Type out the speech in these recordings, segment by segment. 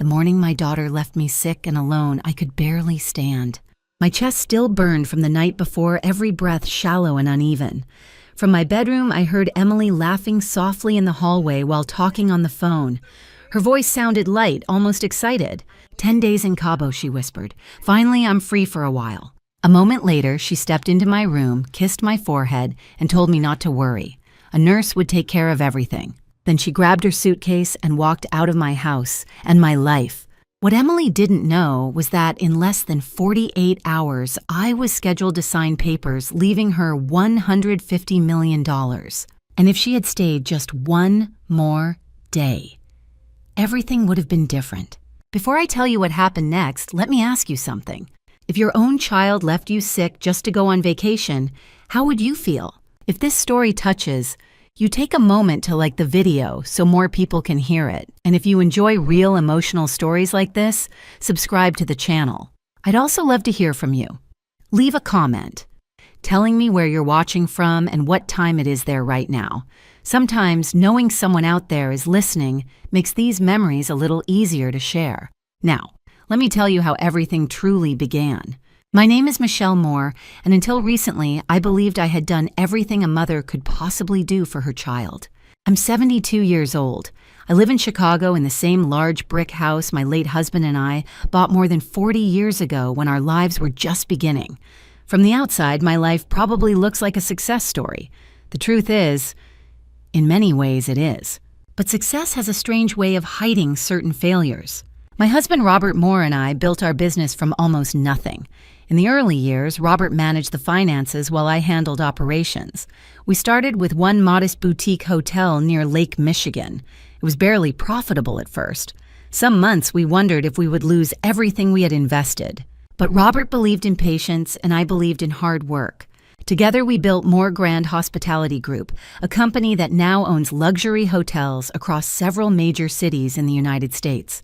The morning my daughter left me sick and alone, I could barely stand. My chest still burned from the night before, every breath shallow and uneven. From my bedroom, I heard Emily laughing softly in the hallway while talking on the phone. Her voice sounded light, almost excited. 10 days in Cabo, she whispered. Finally, I'm free for a while. A moment later, she stepped into my room, kissed my forehead, and told me not to worry. A nurse would take care of everything. Then she grabbed her suitcase and walked out of my house and my life. What Emily didn't know was that in less than 48 hours, I was scheduled to sign papers leaving her $150 million. And if she had stayed just one more day, everything would have been different. Before I tell you what happened next, let me ask you something. If your own child left you sick just to go on vacation, how would you feel? If this story touches, you take a moment to like the video so more people can hear it. And if you enjoy real emotional stories like this, subscribe to the channel. I'd also love to hear from you. Leave a comment telling me where you're watching from and what time it is there right now. Sometimes knowing someone out there is listening makes these memories a little easier to share. Now, let me tell you how everything truly began. My name is Michelle Moore, and until recently, I believed I had done everything a mother could possibly do for her child. I'm 72 years old. I live in Chicago in the same large brick house my late husband and I bought more than 40 years ago when our lives were just beginning. From the outside, my life probably looks like a success story. The truth is, in many ways it is. But success has a strange way of hiding certain failures. My husband Robert Moore and I built our business from almost nothing. In the early years, Robert managed the finances while I handled operations. We started with one modest boutique hotel near Lake Michigan. It was barely profitable at first. Some months we wondered if we would lose everything we had invested. But Robert believed in patience and I believed in hard work. Together we built Moore Grand Hospitality Group, a company that now owns luxury hotels across several major cities in the United States.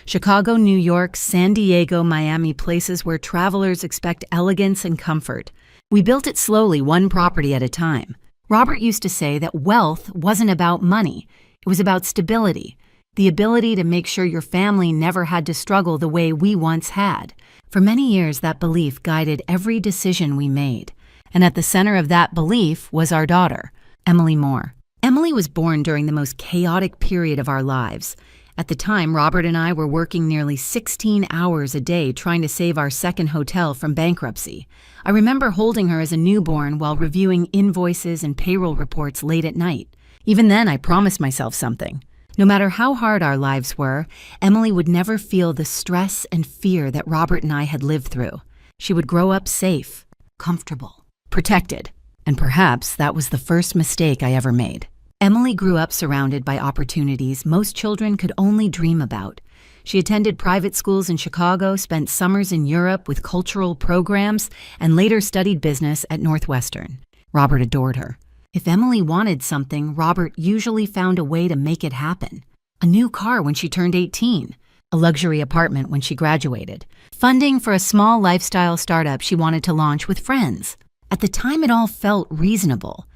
Chicago, New York, San Diego, Miami, places where travelers expect elegance and comfort. We built it slowly, one property at a time. Robert used to say that wealth wasn't about money. It was about stability, the ability to make sure your family never had to struggle the way we once had. For many years, that belief guided every decision we made. And at the center of that belief was our daughter, Emily Moore. Emily was born during the most chaotic period of our lives. At the time, Robert and I were working nearly 16 hours a day trying to save our second hotel from bankruptcy. I remember holding her as a newborn while reviewing invoices and payroll reports late at night. Even then, I promised myself something. No matter how hard our lives were, Emily would never feel the stress and fear that Robert and I had lived through. She would grow up safe, comfortable, protected. And perhaps that was the first mistake I ever made. Emily grew up surrounded by opportunities most children could only dream about. She attended private schools in Chicago, spent summers in Europe with cultural programs, and later studied business at Northwestern. Robert adored her. If Emily wanted something, Robert usually found a way to make it happen. A new car when she turned 18, a luxury apartment when she graduated, funding for a small lifestyle startup she wanted to launch with friends. At the time, it all felt reasonable.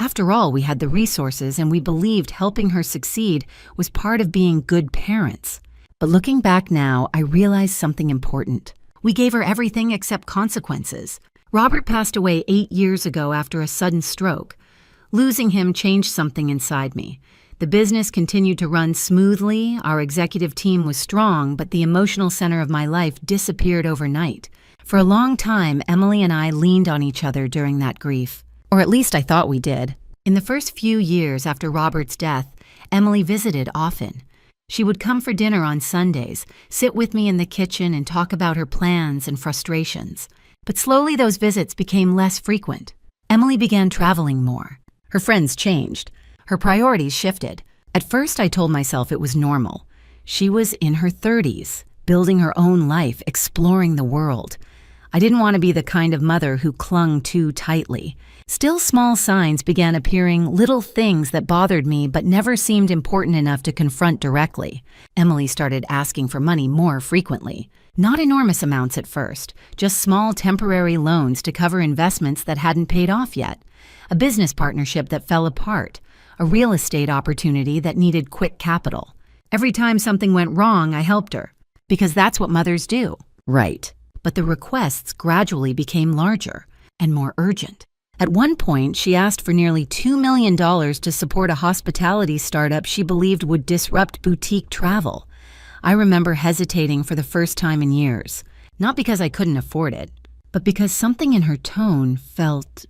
After all, we had the resources and we believed helping her succeed was part of being good parents. But looking back now, I realized something important. We gave her everything except consequences. Robert passed away 8 years ago after a sudden stroke. Losing him changed something inside me. The business continued to run smoothly, our executive team was strong, but the emotional center of my life disappeared overnight. For a long time, Emily and I leaned on each other during that grief. Or at least I thought we did. In the first few years after Robert's death, Emily visited often. She would come for dinner on Sundays, sit with me in the kitchen and talk about her plans and frustrations. But slowly those visits became less frequent. Emily began traveling more. Her friends changed. Her priorities shifted. At first I told myself it was normal. She was in her 30s, building her own life, exploring the world. I didn't want to be the kind of mother who clung too tightly. Still, small signs began appearing, little things that bothered me but never seemed important enough to confront directly. Emily started asking for money more frequently. Not enormous amounts at first, just small temporary loans to cover investments that hadn't paid off yet. A business partnership that fell apart. A real estate opportunity that needed quick capital. Every time something went wrong, I helped her. Because that's what mothers do. Right. But the requests gradually became larger and more urgent. At one point, she asked for nearly $2 million to support a hospitality startup she believed would disrupt boutique travel. I remember hesitating for the first time in years, not because I couldn't afford it, but because something in her tone felt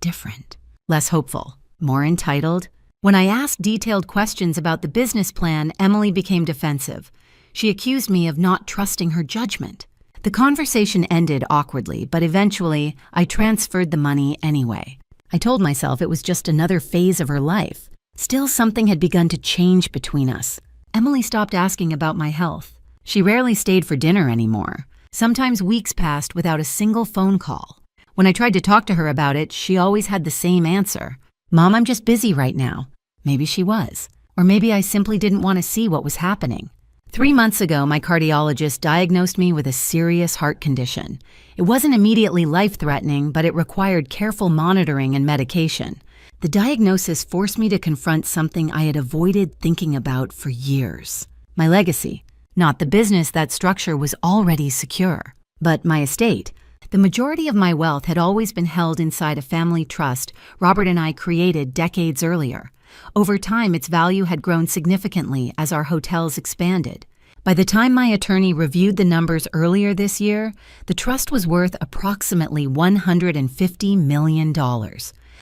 different, less hopeful, more entitled. When I asked detailed questions about the business plan, Emily became defensive. She accused me of not trusting her judgment. The conversation ended awkwardly, but eventually I transferred the money anyway. I told myself it was just another phase of her life. Still, something had begun to change between us. Emily stopped asking about my health. She rarely stayed for dinner anymore. Sometimes weeks passed without a single phone call. When I tried to talk to her about it, she always had the same answer. "Mom, I'm just busy right now." Maybe she was. Or maybe I simply didn't want to see what was happening. 3 months ago, my cardiologist diagnosed me with a serious heart condition. It wasn't immediately life-threatening, but it required careful monitoring and medication. The diagnosis forced me to confront something I had avoided thinking about for years. My legacy. Not the business. That structure was already secure. But my estate. The majority of my wealth had always been held inside a family trust Robert and I created decades earlier. Over time, its value had grown significantly as our hotels expanded. By the time my attorney reviewed the numbers earlier this year, the trust was worth approximately $150 million,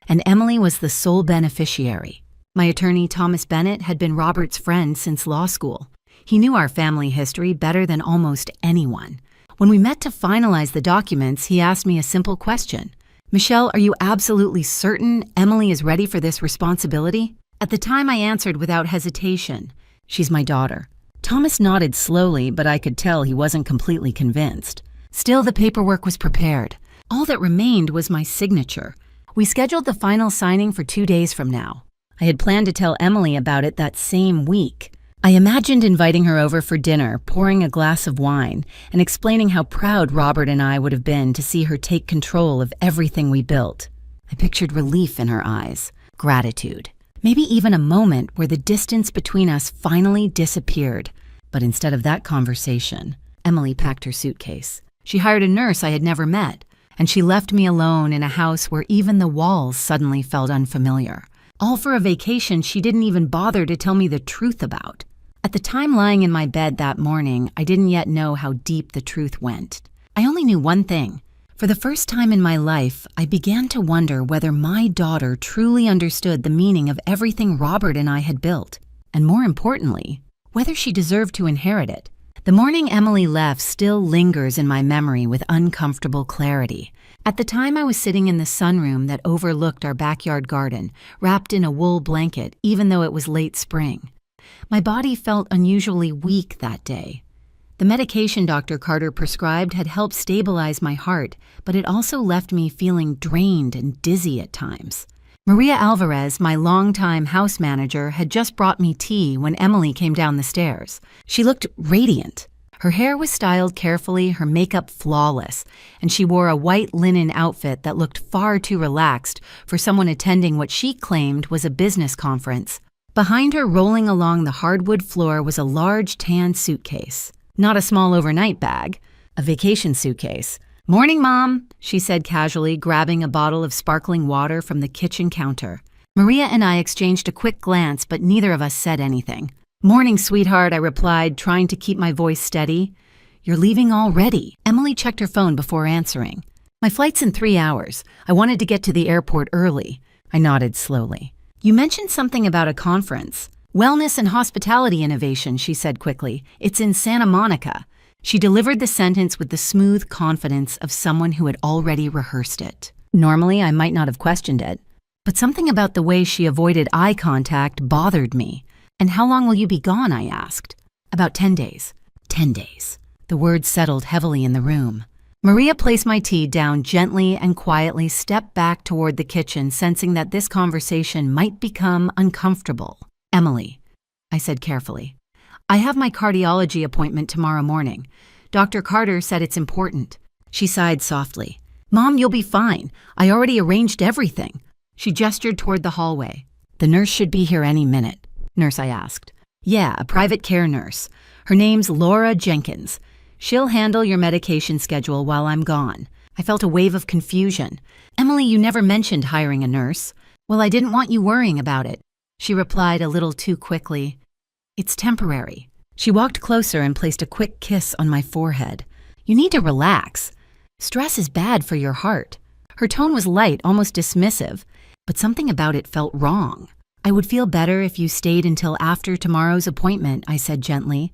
and Emily was the sole beneficiary. My attorney, Thomas Bennett, had been Robert's friend since law school. He knew our family history better than almost anyone. When we met to finalize the documents, he asked me a simple question. "Michelle, are you absolutely certain Emily is ready for this responsibility?" At the time, I answered without hesitation, "She's my daughter." Thomas nodded slowly, but I could tell he wasn't completely convinced. Still, the paperwork was prepared. All that remained was my signature. We scheduled the final signing for 2 days from now. I had planned to tell Emily about it that same week. I imagined inviting her over for dinner, pouring a glass of wine, and explaining how proud Robert and I would have been to see her take control of everything we built. I pictured relief in her eyes, gratitude. Maybe even a moment where the distance between us finally disappeared. But instead of that conversation, Emily packed her suitcase. She hired a nurse I had never met, and she left me alone in a house where even the walls suddenly felt unfamiliar. All for a vacation she didn't even bother to tell me the truth about. At the time lying in my bed that morning, I didn't yet know how deep the truth went. I only knew one thing. For the first time in my life, I began to wonder whether my daughter truly understood the meaning of everything Robert and I had built, and more importantly, whether she deserved to inherit it. The morning Emily left still lingers in my memory with uncomfortable clarity. At the time, I was sitting in the sunroom that overlooked our backyard garden, wrapped in a wool blanket, even though it was late spring. My body felt unusually weak that day. The medication Dr. Carter prescribed had helped stabilize my heart, but it also left me feeling drained and dizzy at times. Maria Alvarez, my longtime house manager, had just brought me tea when Emily came down the stairs. She looked radiant. Her hair was styled carefully, her makeup flawless, and she wore a white linen outfit that looked far too relaxed for someone attending what she claimed was a business conference. Behind her, rolling along the hardwood floor, was a large tan suitcase. Not a small overnight bag, a vacation suitcase. "Morning, Mom," she said casually, grabbing a bottle of sparkling water from the kitchen counter. Maria and I exchanged a quick glance, but neither of us said anything. "Morning, sweetheart," I replied, trying to keep my voice steady. "You're leaving already." Emily checked her phone before answering. "My flight's in 3 hours. I wanted to get to the airport early." I nodded slowly. "You mentioned something about a conference." "Wellness and Hospitality Innovation," she said quickly. "It's in Santa Monica." She delivered the sentence with the smooth confidence of someone who had already rehearsed it. Normally, I might not have questioned it, but something about the way she avoided eye contact bothered me. "And how long will you be gone?" I asked. "About 10 days. 10 days. The words settled heavily in the room. Maria placed my tea down gently and quietly, stepped back toward the kitchen, sensing that this conversation might become uncomfortable. "Emily," I said carefully, "I have my cardiology appointment tomorrow morning. Dr. Carter said it's important." She sighed softly. "Mom, you'll be fine. I already arranged everything." She gestured toward the hallway. "The nurse should be here any minute." "Nurse?" I asked. Yeah, a private care nurse. Her name's Laura Jenkins. She'll handle your medication schedule while I'm gone. I felt a wave of confusion. Emily, you never mentioned hiring a nurse. Well, I didn't want you worrying about it. She replied a little too quickly. It's temporary. She walked closer and placed a quick kiss on my forehead. You need to relax. Stress is bad for your heart. Her tone was light, almost dismissive, but something about it felt wrong. I would feel better if you stayed until after tomorrow's appointment, I said gently.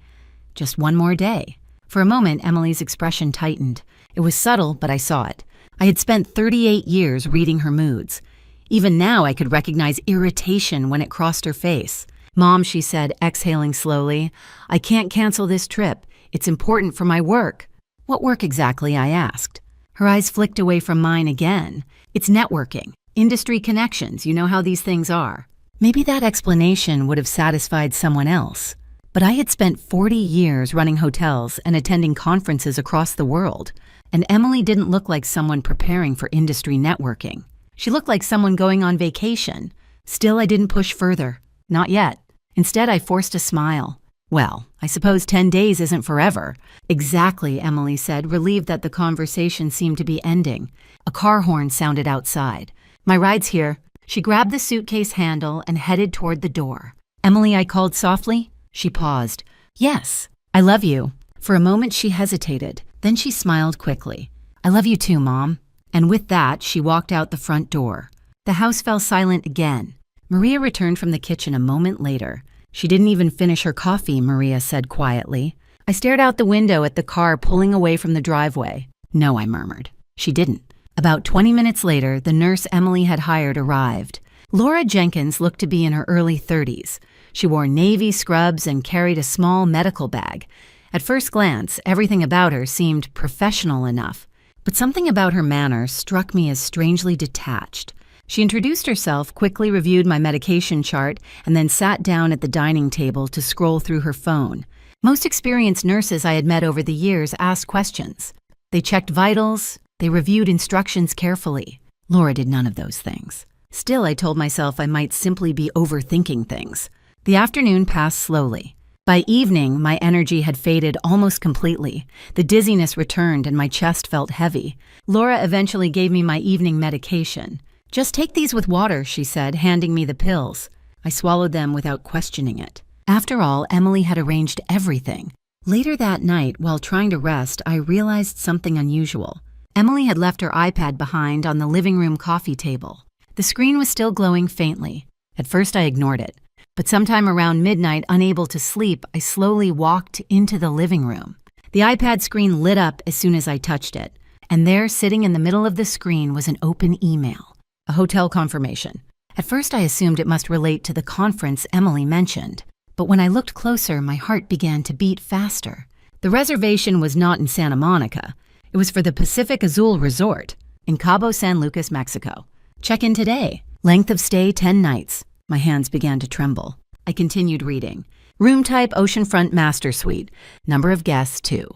Just one more day. For a moment, Emily's expression tightened. It was subtle, but I saw it. I had spent 38 years reading her moods. Even now, I could recognize irritation when it crossed her face. Mom, she said, exhaling slowly, I can't cancel this trip. It's important for my work. What work exactly? I asked. Her eyes flicked away from mine again. It's networking, industry connections. You know how these things are. Maybe that explanation would have satisfied someone else. But I had spent 40 years running hotels and attending conferences across the world, and Emily didn't look like someone preparing for industry networking. She looked like someone going on vacation. Still, I didn't push further. Not yet. Instead, I forced a smile. Well, I suppose 10 days isn't forever. Exactly, Emily said, relieved that the conversation seemed to be ending. A car horn sounded outside. My ride's here. She grabbed the suitcase handle and headed toward the door. Emily, I called softly. She paused. Yes, I love you. For a moment, she hesitated. Then she smiled quickly. I love you too, Mom. And with that, she walked out the front door. The house fell silent again. Maria returned from the kitchen a moment later. She didn't even finish her coffee, Maria said quietly. I stared out the window at the car pulling away from the driveway. No, I murmured. She didn't. About 20 minutes later, the nurse Emily had hired arrived. Laura Jenkins looked to be in her early 30s. She wore navy scrubs and carried a small medical bag. At first glance, everything about her seemed professional enough, but something about her manner struck me as strangely detached. She introduced herself, quickly reviewed my medication chart, and then sat down at the dining table to scroll through her phone. Most experienced nurses I had met over the years asked questions. They checked vitals, they reviewed instructions carefully. Laura did none of those things. Still, I told myself I might simply be overthinking things. The afternoon passed slowly. By evening, my energy had faded almost completely. The dizziness returned and my chest felt heavy. Laura eventually gave me my evening medication. Just take these with water, she said, handing me the pills. I swallowed them without questioning it. After all, Emily had arranged everything. Later that night, while trying to rest, I realized something unusual. Emily had left her iPad behind on the living room coffee table. The screen was still glowing faintly. At first, I ignored it. But sometime around midnight, unable to sleep, I slowly walked into the living room. The iPad screen lit up as soon as I touched it. And there, sitting in the middle of the screen, was an open email. A hotel confirmation. At first, I assumed it must relate to the conference Emily mentioned. But when I looked closer, my heart began to beat faster. The reservation was not in Santa Monica. It was for the Pacific Azul Resort in Cabo San Lucas, Mexico. Check-in today. Length of stay 10 nights. My hands began to tremble. I continued reading. Room type oceanfront master suite. Number of guests 2.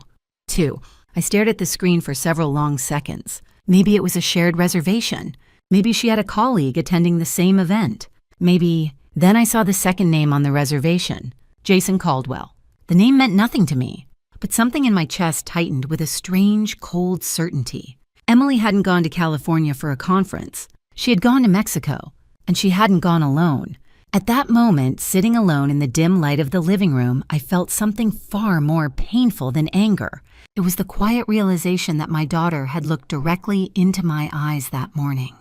2. I stared at the screen for several long seconds. Maybe it was a shared reservation. Maybe she had a colleague attending the same event. Maybe... Then I saw the second name on the reservation, Jason Caldwell. The name meant nothing to me, but something in my chest tightened with a strange, cold certainty. Emily hadn't gone to California for a conference. She had gone to Mexico, and she hadn't gone alone. At that moment, sitting alone in the dim light of the living room, I felt something far more painful than anger. It was the quiet realization that my daughter had looked directly into my eyes that morning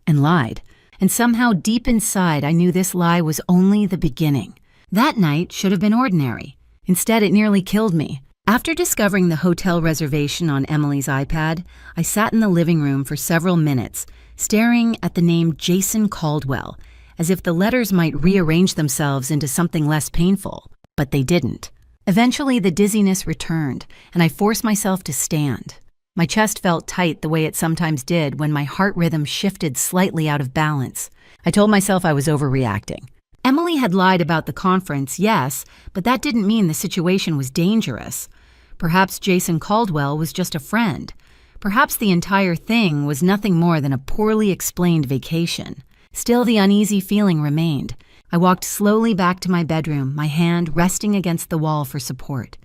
and lied. And somehow deep inside, I knew this lie was only the beginning. That night should have been ordinary. Instead, it nearly killed me. After discovering the hotel reservation on Emily's iPad, I sat in the living room for several minutes, staring at the name Jason Caldwell, as if the letters might rearrange themselves into something less painful. But they didn't. Eventually, the dizziness returned, and I forced myself to stand. My chest felt tight the way it sometimes did when my heart rhythm shifted slightly out of balance. I told myself I was overreacting. Emily had lied about the conference, yes, but that didn't mean the situation was dangerous. Perhaps Jason Caldwell was just a friend. Perhaps the entire thing was nothing more than a poorly explained vacation. Still, the uneasy feeling remained. I walked slowly back to my bedroom, my hand resting against the wall for support.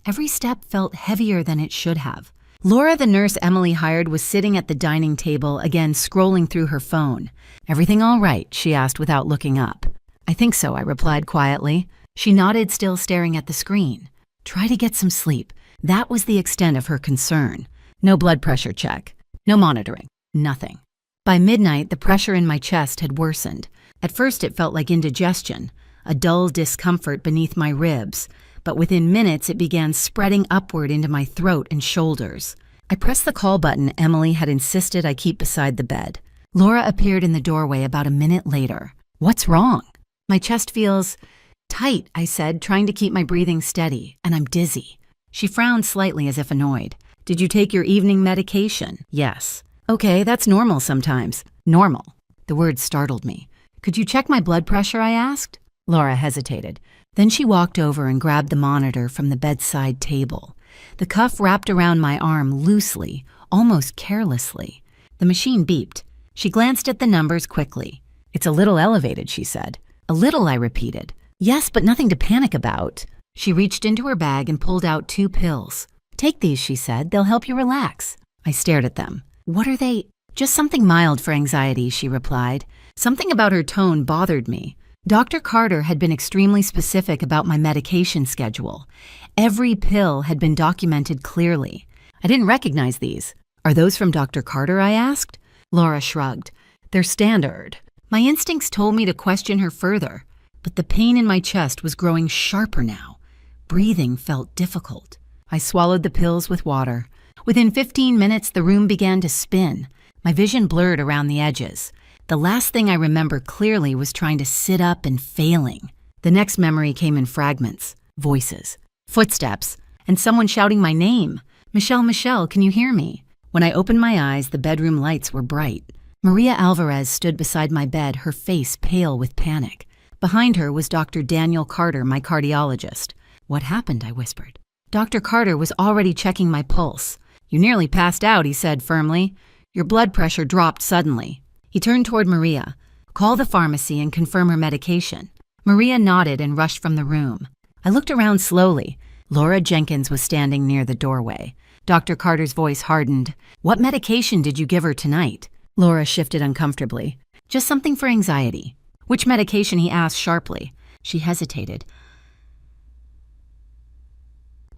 Every step felt heavier than it should have. Laura, the nurse Emily hired, was sitting at the dining table, again scrolling through her phone. "Everything all right?" she asked without looking up. "I think so," I replied quietly. She nodded, still staring at the screen. "Try to get some sleep." That was the extent of her concern. No blood pressure check. No monitoring. Nothing. By midnight, the pressure in my chest had worsened. At first, it felt like indigestion, a dull discomfort beneath my ribs, but within minutes it began spreading upward into my throat and shoulders. I pressed the call button Emily had insisted I keep beside the bed. Laura appeared in the doorway about a minute later. "What's wrong?" "My chest feels tight," I said, trying to keep my breathing steady, "and I'm dizzy." She frowned slightly as if annoyed. "Did you take your evening medication?" "Yes." "Okay, that's normal sometimes." "Normal." The word startled me. "Could you check my blood pressure?" I asked. Laura hesitated. Then she walked over and grabbed the monitor from the bedside table. The cuff wrapped around my arm loosely, almost carelessly. The machine beeped. She glanced at the numbers quickly. "It's a little elevated," she said. "A little," I repeated. "Yes, but nothing to panic about." She reached into her bag and pulled out 2 pills. "Take these," she said. "They'll help you relax." I stared at them. "What are they?" "Just something mild for anxiety," she replied. Something about her tone bothered me. Dr. Carter had been extremely specific about my medication schedule. Every pill had been documented clearly. I didn't recognize these. "Are those from Dr. Carter?" I asked. Laura shrugged. "They're standard." My instincts told me to question her further, but the pain in my chest was growing sharper now. Breathing felt difficult. I swallowed the pills with water. Within 15 minutes, the room began to spin. My vision blurred around the edges. The last thing I remember clearly was trying to sit up and failing. The next memory came in fragments. Voices, footsteps, and someone shouting my name. "Michelle, Michelle, can you hear me?" When I opened my eyes, the bedroom lights were bright. Maria Alvarez stood beside my bed, her face pale with panic. Behind her was Dr. Daniel Carter, my cardiologist. "What happened?" I whispered. Dr. Carter was already checking my pulse. "You nearly passed out," he said firmly. "Your blood pressure dropped suddenly." He turned toward Maria. "Call the pharmacy and confirm her medication." Maria nodded and rushed from the room. I looked around slowly. Laura Jenkins was standing near the doorway. Dr. Carter's voice hardened. "What medication did you give her tonight?" Laura shifted uncomfortably. "Just something for anxiety." "Which medication?" he asked sharply. She hesitated.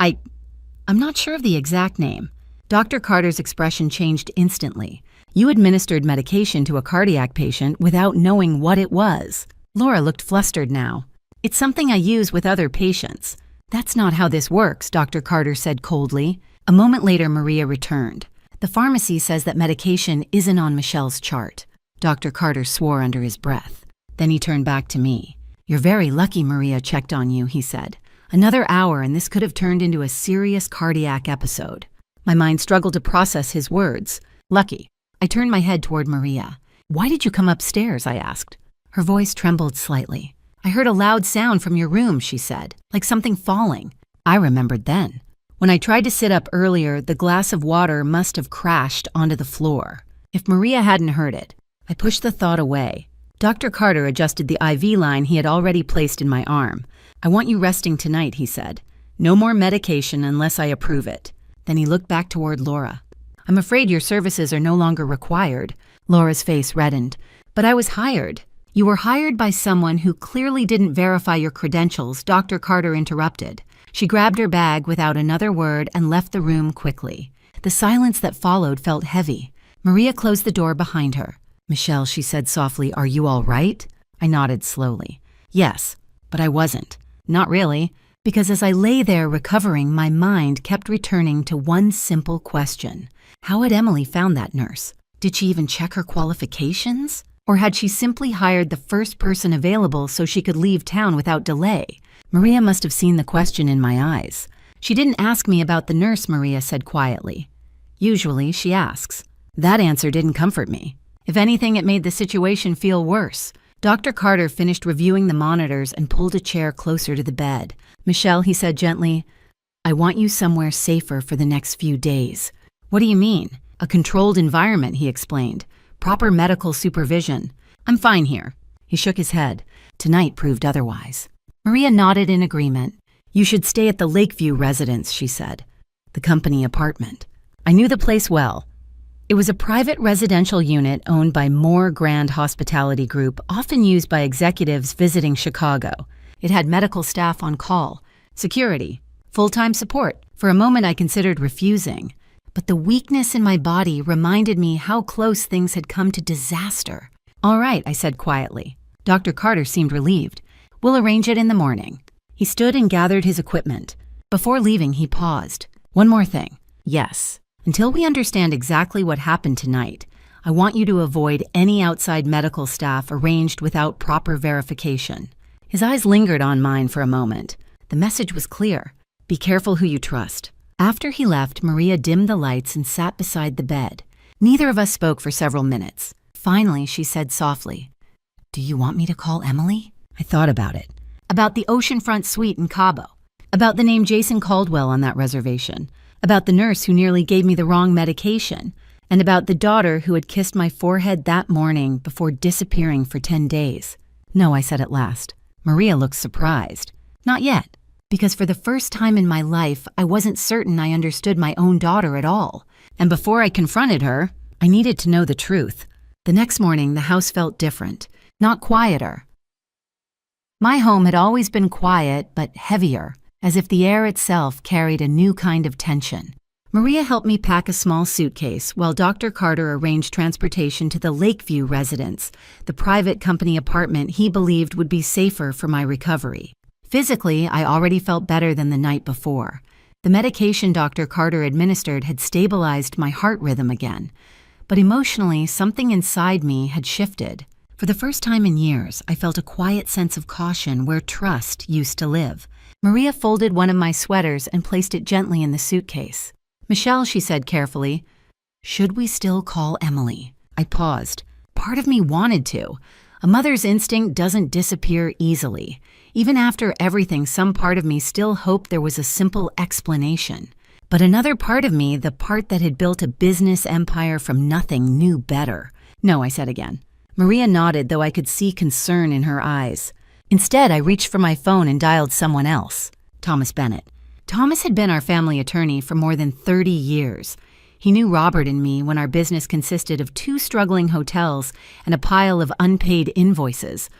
I'm not sure of the exact name." Dr. Carter's expression changed instantly. "You administered medication to a cardiac patient without knowing what it was." Laura looked flustered now. "It's something I use with other patients." "That's not how this works," Dr. Carter said coldly. A moment later, Maria returned. "The pharmacy says that medication isn't on Michelle's chart." Dr. Carter swore under his breath. Then he turned back to me. "You're very lucky Maria checked on you," he said. "Another hour and this could have turned into a serious cardiac episode." My mind struggled to process his words. "Lucky." I turned my head toward Maria. "Why did you come upstairs?" I asked. Her voice trembled slightly. "I heard a loud sound from your room," she said, "like something falling." I remembered then. When I tried to sit up earlier, the glass of water must have crashed onto the floor. If Maria hadn't heard it, I pushed the thought away. Dr. Carter adjusted the IV line he had already placed in my arm. "I want you resting tonight," he said. "No more medication unless I approve it." Then he looked back toward Laura. "I'm afraid your services are no longer required." Laura's face reddened. "But I was hired." "You were hired by someone who clearly didn't verify your credentials," Dr. Carter interrupted. She grabbed her bag without another word and left the room quickly. The silence that followed felt heavy. Maria closed the door behind her. "Michelle," she said softly, "are you all right?" I nodded slowly. "Yes, but I wasn't. Not really, because as I lay there recovering, my mind kept returning to one simple question. How had Emily found that nurse? Did she even check her qualifications? Or had she simply hired the first person available so she could leave town without delay? Maria must have seen the question in my eyes. "She didn't ask me about the nurse," Maria said quietly. "Usually, she asks." That answer didn't comfort me. If anything, it made the situation feel worse. Dr. Carter finished reviewing the monitors and pulled a chair closer to the bed. "Michelle," he said gently, "I want you somewhere safer for the next few days." "What do you mean?" "A controlled environment," he explained. "Proper medical supervision." "I'm fine here." He shook his head. Tonight proved otherwise. Maria nodded in agreement. You should stay at the Lakeview residence, she said. The company apartment. I knew the place well. It was a private residential unit owned by Moore Grand Hospitality Group, often used by executives visiting Chicago. It had medical staff on call, security, full-time support. For a moment I considered refusing, but the weakness in my body reminded me how close things had come to disaster. All right, I said quietly. Dr. Carter seemed relieved. We'll arrange it in the morning. He stood and gathered his equipment. Before leaving, he paused. One more thing. Yes. Until we understand exactly what happened tonight, I want you to avoid any outside medical staff arranged without proper verification. His eyes lingered on mine for a moment. The message was clear. Be careful who you trust. After he left, Maria dimmed the lights and sat beside the bed. Neither of us spoke for several minutes. Finally, she said softly, Do you want me to call Emily? I thought about it. About the oceanfront suite in Cabo. About the name Jason Caldwell on that reservation. About the nurse who nearly gave me the wrong medication. And about the daughter who had kissed my forehead that morning before disappearing for 10 days. No, I said at last. Maria looked surprised. Not yet. Because for the first time in my life, I wasn't certain I understood my own daughter at all. And before I confronted her, I needed to know the truth. The next morning, the house felt different, not quieter. My home had always been quiet, but heavier, as if the air itself carried a new kind of tension. Maria helped me pack a small suitcase while Dr. Carter arranged transportation to the Lakeview residence, the private company apartment he believed would be safer for my recovery. Physically, I already felt better than the night before. The medication Dr. Carter administered had stabilized my heart rhythm again. But emotionally, something inside me had shifted. For the first time in years, I felt a quiet sense of caution where trust used to live. Maria folded one of my sweaters and placed it gently in the suitcase. Michelle, she said carefully, should we still call Emily? I paused. Part of me wanted to. A mother's instinct doesn't disappear easily. Even after everything, some part of me still hoped there was a simple explanation. But another part of me, the part that had built a business empire from nothing, knew better. No, I said again. Maria nodded, though I could see concern in her eyes. Instead, I reached for my phone and dialed someone else. Thomas Bennett. Thomas had been our family attorney for more than 30 years. He knew Robert and me when our business consisted of 2 struggling hotels and a pile of unpaid invoices.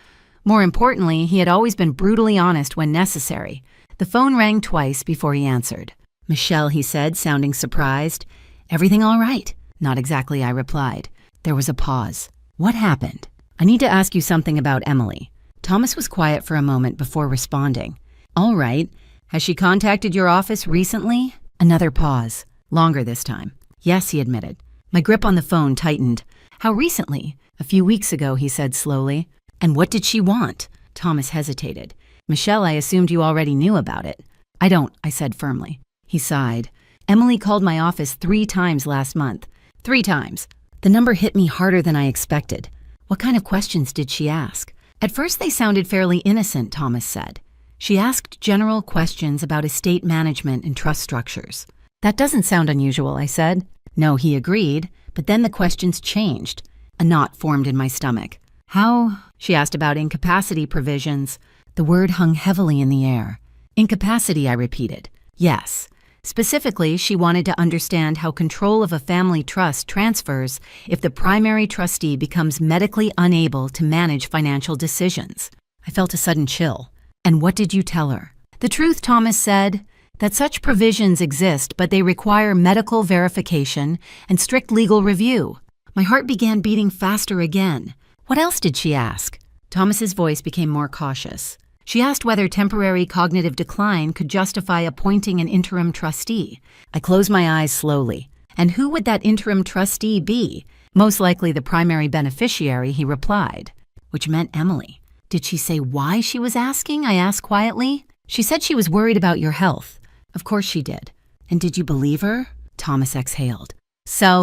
More importantly, he had always been brutally honest when necessary. The phone rang twice before he answered. Michelle, he said, sounding surprised. Everything all right? Not exactly, I replied. There was a pause. What happened? I need to ask you something about Emily. Thomas was quiet for a moment before responding. All right. Has she contacted your office recently? Another pause. Longer this time. Yes, he admitted. My grip on the phone tightened. How recently? A few weeks ago, he said slowly. And what did she want? Thomas hesitated. Michelle, I assumed you already knew about it. I don't, I said firmly. He sighed. Emily called my office 3 times last month. 3 times. The number hit me harder than I expected. What kind of questions did she ask? At first they sounded fairly innocent, Thomas said. She asked general questions about estate management and trust structures. That doesn't sound unusual, I said. No, he agreed, but then the questions changed. A knot formed in my stomach. How? She asked about incapacity provisions. The word hung heavily in the air. Incapacity, I repeated. Yes. Specifically, she wanted to understand how control of a family trust transfers if the primary trustee becomes medically unable to manage financial decisions. I felt a sudden chill. And what did you tell her? The truth, Thomas said, that such provisions exist, but they require medical verification and strict legal review. My heart began beating faster again. What else did she ask? Thomas's voice became more cautious. She asked whether temporary cognitive decline could justify appointing an interim trustee. I closed my eyes slowly. And who would that interim trustee be? Most likely the primary beneficiary, he replied. Which meant Emily. Did she say why she was asking? I asked quietly. She said she was worried about your health. Of course she did. And did you believe her? Thomas exhaled. At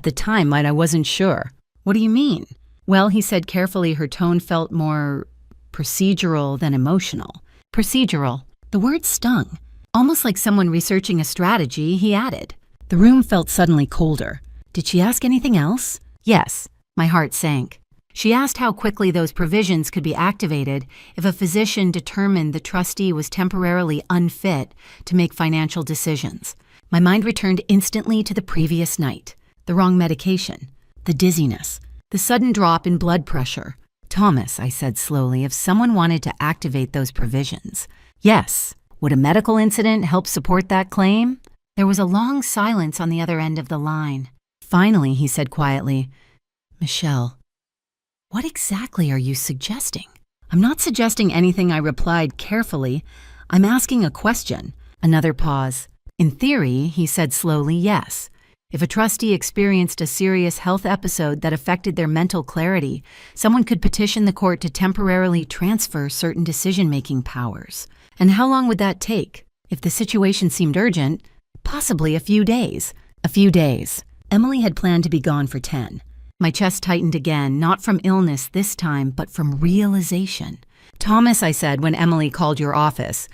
the time, I wasn't sure. What do you mean? Well, he said carefully, her tone felt more procedural than emotional. Procedural. The word stung. Almost like someone researching a strategy, he added. The room felt suddenly colder. Did she ask anything else? Yes. My heart sank. She asked how quickly those provisions could be activated if a physician determined the trustee was temporarily unfit to make financial decisions. My mind returned instantly to the previous night. The wrong medication, the dizziness, the sudden drop in blood pressure. Thomas, I said slowly, if someone wanted to activate those provisions. Yes. Would a medical incident help support that claim? There was a long silence on the other end of the line. Finally, he said quietly, Michelle, what exactly are you suggesting? I'm not suggesting anything, I replied carefully. I'm asking a question. Another pause. In theory, he said slowly, yes. If a trustee experienced a serious health episode that affected their mental clarity, someone could petition the court to temporarily transfer certain decision-making powers. And how long would that take? If the situation seemed urgent, possibly a few days. A few days. Emily had planned to be gone for 10. My chest tightened again, not from illness this time, but from realization. Thomas, I said when Emily called your office,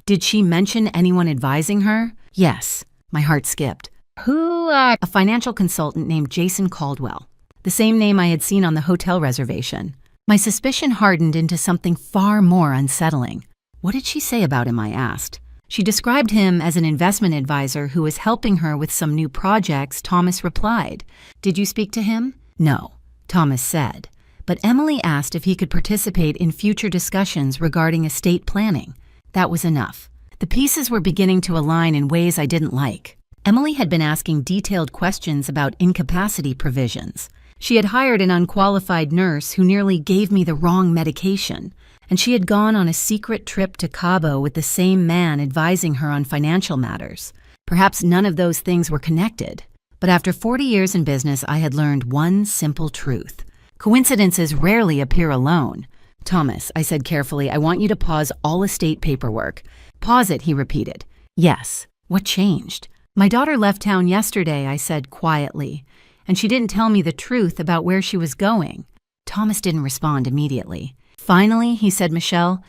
did she mention anyone advising her? Yes. My heart skipped. Who? A financial consultant named Jason Caldwell. The same name I had seen on the hotel reservation. My suspicion hardened into something far more unsettling. What did she say about him, I asked. She described him as an investment advisor who was helping her with some new projects, Thomas replied. Did you speak to him? No, Thomas said. But Emily asked if he could participate in future discussions regarding estate planning. That was enough. The pieces were beginning to align in ways I didn't like. Emily had been asking detailed questions about incapacity provisions. She had hired an unqualified nurse who nearly gave me the wrong medication, and she had gone on a secret trip to Cabo with the same man advising her on financial matters. Perhaps none of those things were connected, but after 40 years in business, I had learned one simple truth. Coincidences rarely appear alone. Thomas, I said carefully, I want you to pause all estate paperwork. Pause it, he repeated. Yes. What changed? My daughter left town yesterday, I said quietly, and she didn't tell me the truth about where she was going. Thomas didn't respond immediately. Finally, he said, Michelle,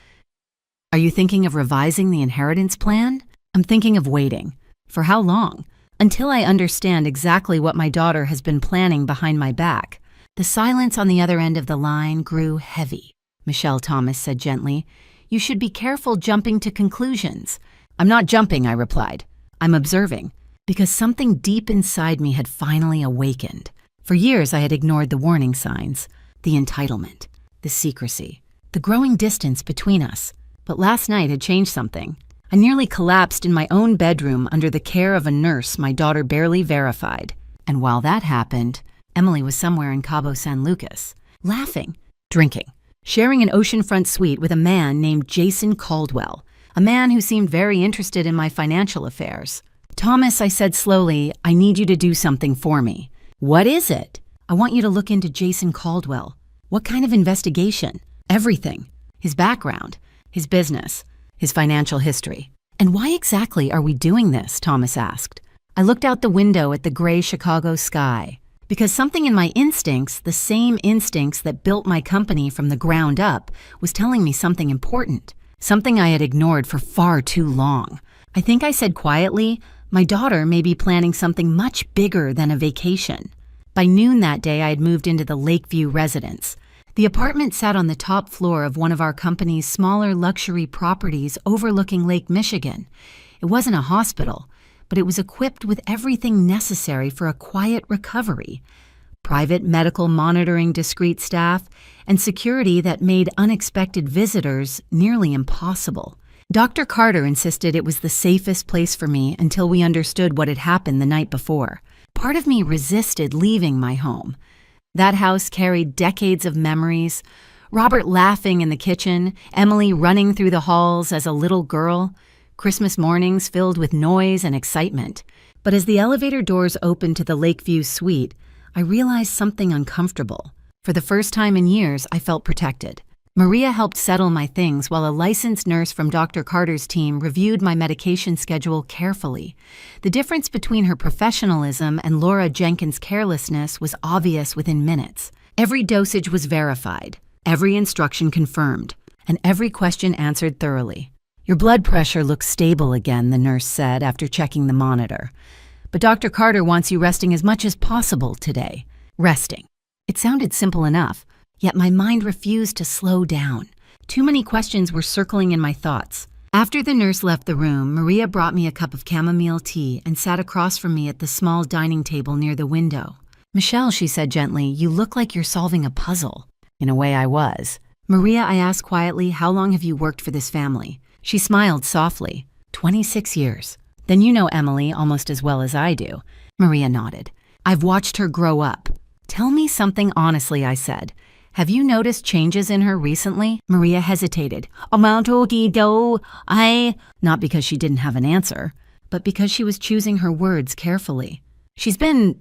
are you thinking of revising the inheritance plan? I'm thinking of waiting. For how long? Until I understand exactly what my daughter has been planning behind my back. The silence on the other end of the line grew heavy. Michelle, Thomas said gently, you should be careful jumping to conclusions. I'm not jumping, I replied. I'm observing, because something deep inside me had finally awakened. For years I had ignored the warning signs, the entitlement, the secrecy, the growing distance between us. But last night had changed something. I nearly collapsed in my own bedroom under the care of a nurse my daughter barely verified. And while that happened, Emily was somewhere in Cabo San Lucas, laughing, drinking, sharing an oceanfront suite with a man named Jason Caldwell, a man who seemed very interested in my financial affairs. Thomas, I said slowly, I need you to do something for me. What is it? I want you to look into Jason Caldwell. What kind of investigation? Everything. His background, his business, his financial history. And why exactly are we doing this? Thomas asked. I looked out the window at the gray Chicago sky. Because something in my instincts, the same instincts that built my company from the ground up, was telling me something important. Something I had ignored for far too long. I think I said quietly, my daughter may be planning something much bigger than a vacation. By noon that day, I had moved into the Lakeview residence. The apartment sat on the top floor of one of our company's smaller luxury properties overlooking Lake Michigan. It wasn't a hospital, but it was equipped with everything necessary for a quiet recovery. Private medical monitoring, discreet staff, and security that made unexpected visitors nearly impossible. Dr. Carter insisted it was the safest place for me until we understood what had happened the night before. Part of me resisted leaving my home. That house carried decades of memories. Robert laughing in the kitchen, Emily running through the halls as a little girl, Christmas mornings filled with noise and excitement. But as the elevator doors opened to the Lakeview suite, I realized something uncomfortable. For the first time in years, I felt protected. Maria helped settle my things while a licensed nurse from Dr. Carter's team reviewed my medication schedule carefully. The difference between her professionalism and Laura Jenkins' carelessness was obvious within minutes. Every dosage was verified, every instruction confirmed, and every question answered thoroughly. Your blood pressure looks stable again, the nurse said after checking the monitor. But Dr. Carter wants you resting as much as possible today. Resting. It sounded simple enough, Yet my mind refused to slow down. Too many questions were circling in my thoughts. After the nurse left the room, Maria brought me a cup of chamomile tea and sat across from me at the small dining table near the window. "Michelle," she said gently, "you look like you're solving a puzzle." In a way, I was. "Maria," I asked quietly, "how long have you worked for this family?" She smiled softly. 26 years. "Then you know Emily almost as well as I do." Maria nodded. "I've watched her grow up." "Tell me something honestly," I said. "Have you noticed changes in her recently?" Maria hesitated. Not because she didn't have an answer, but because she was choosing her words carefully. "She's been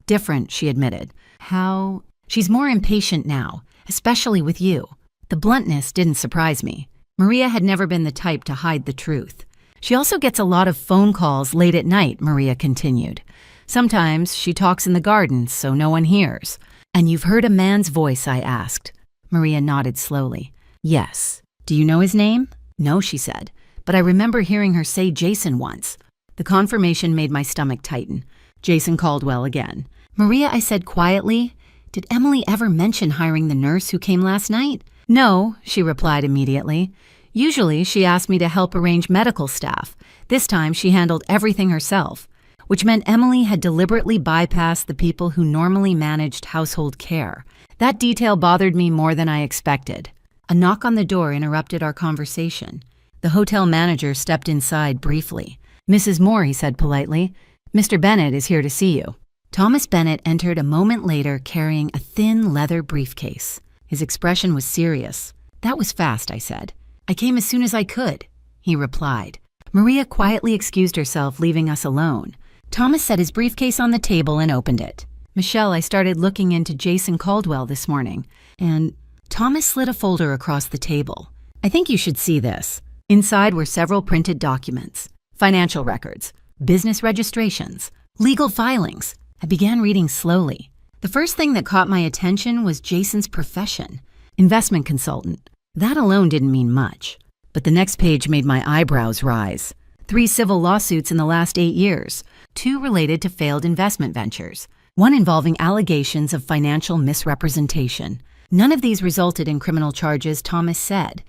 different," she admitted. "How?" "She's more impatient now, especially with you." The bluntness didn't surprise me. Maria had never been the type to hide the truth. "She also gets a lot of phone calls late at night," Maria continued. "Sometimes she talks in the garden so no one hears." "And you've heard a man's voice?" I asked. Maria nodded slowly. "Yes." "Do you know his name?" "No," she said, "but I remember hearing her say Jason once." The confirmation made my stomach tighten. Jason Caldwell again. "Maria," I said quietly, "did Emily ever mention hiring the nurse who came last night?" "No," she replied immediately. "Usually she asked me to help arrange medical staff. This time she handled everything herself, which meant Emily had deliberately bypassed the people who normally managed household care. That detail bothered me more than I expected. A knock on the door interrupted our conversation. The hotel manager stepped inside briefly. "Mrs. Moore," he said politely, "Mr. Bennett is here to see you." Thomas Bennett entered a moment later carrying a thin leather briefcase. His expression was serious. "That was fast," I said. "I came as soon as I could," he replied. Maria quietly excused herself, leaving us alone. Thomas set his briefcase on the table and opened it. "Michelle, I started looking into Jason Caldwell this morning, and..." Thomas slid a folder across the table. "I think you should see this." Inside were several printed documents, financial records, business registrations, legal filings. I began reading slowly. The first thing that caught my attention was Jason's profession, investment consultant. That alone didn't mean much. But the next page made my eyebrows rise. 3 civil lawsuits in the last 8 years, 2 related to failed investment ventures, 1 involving allegations of financial misrepresentation. None of these resulted in criminal charges, Thomas said.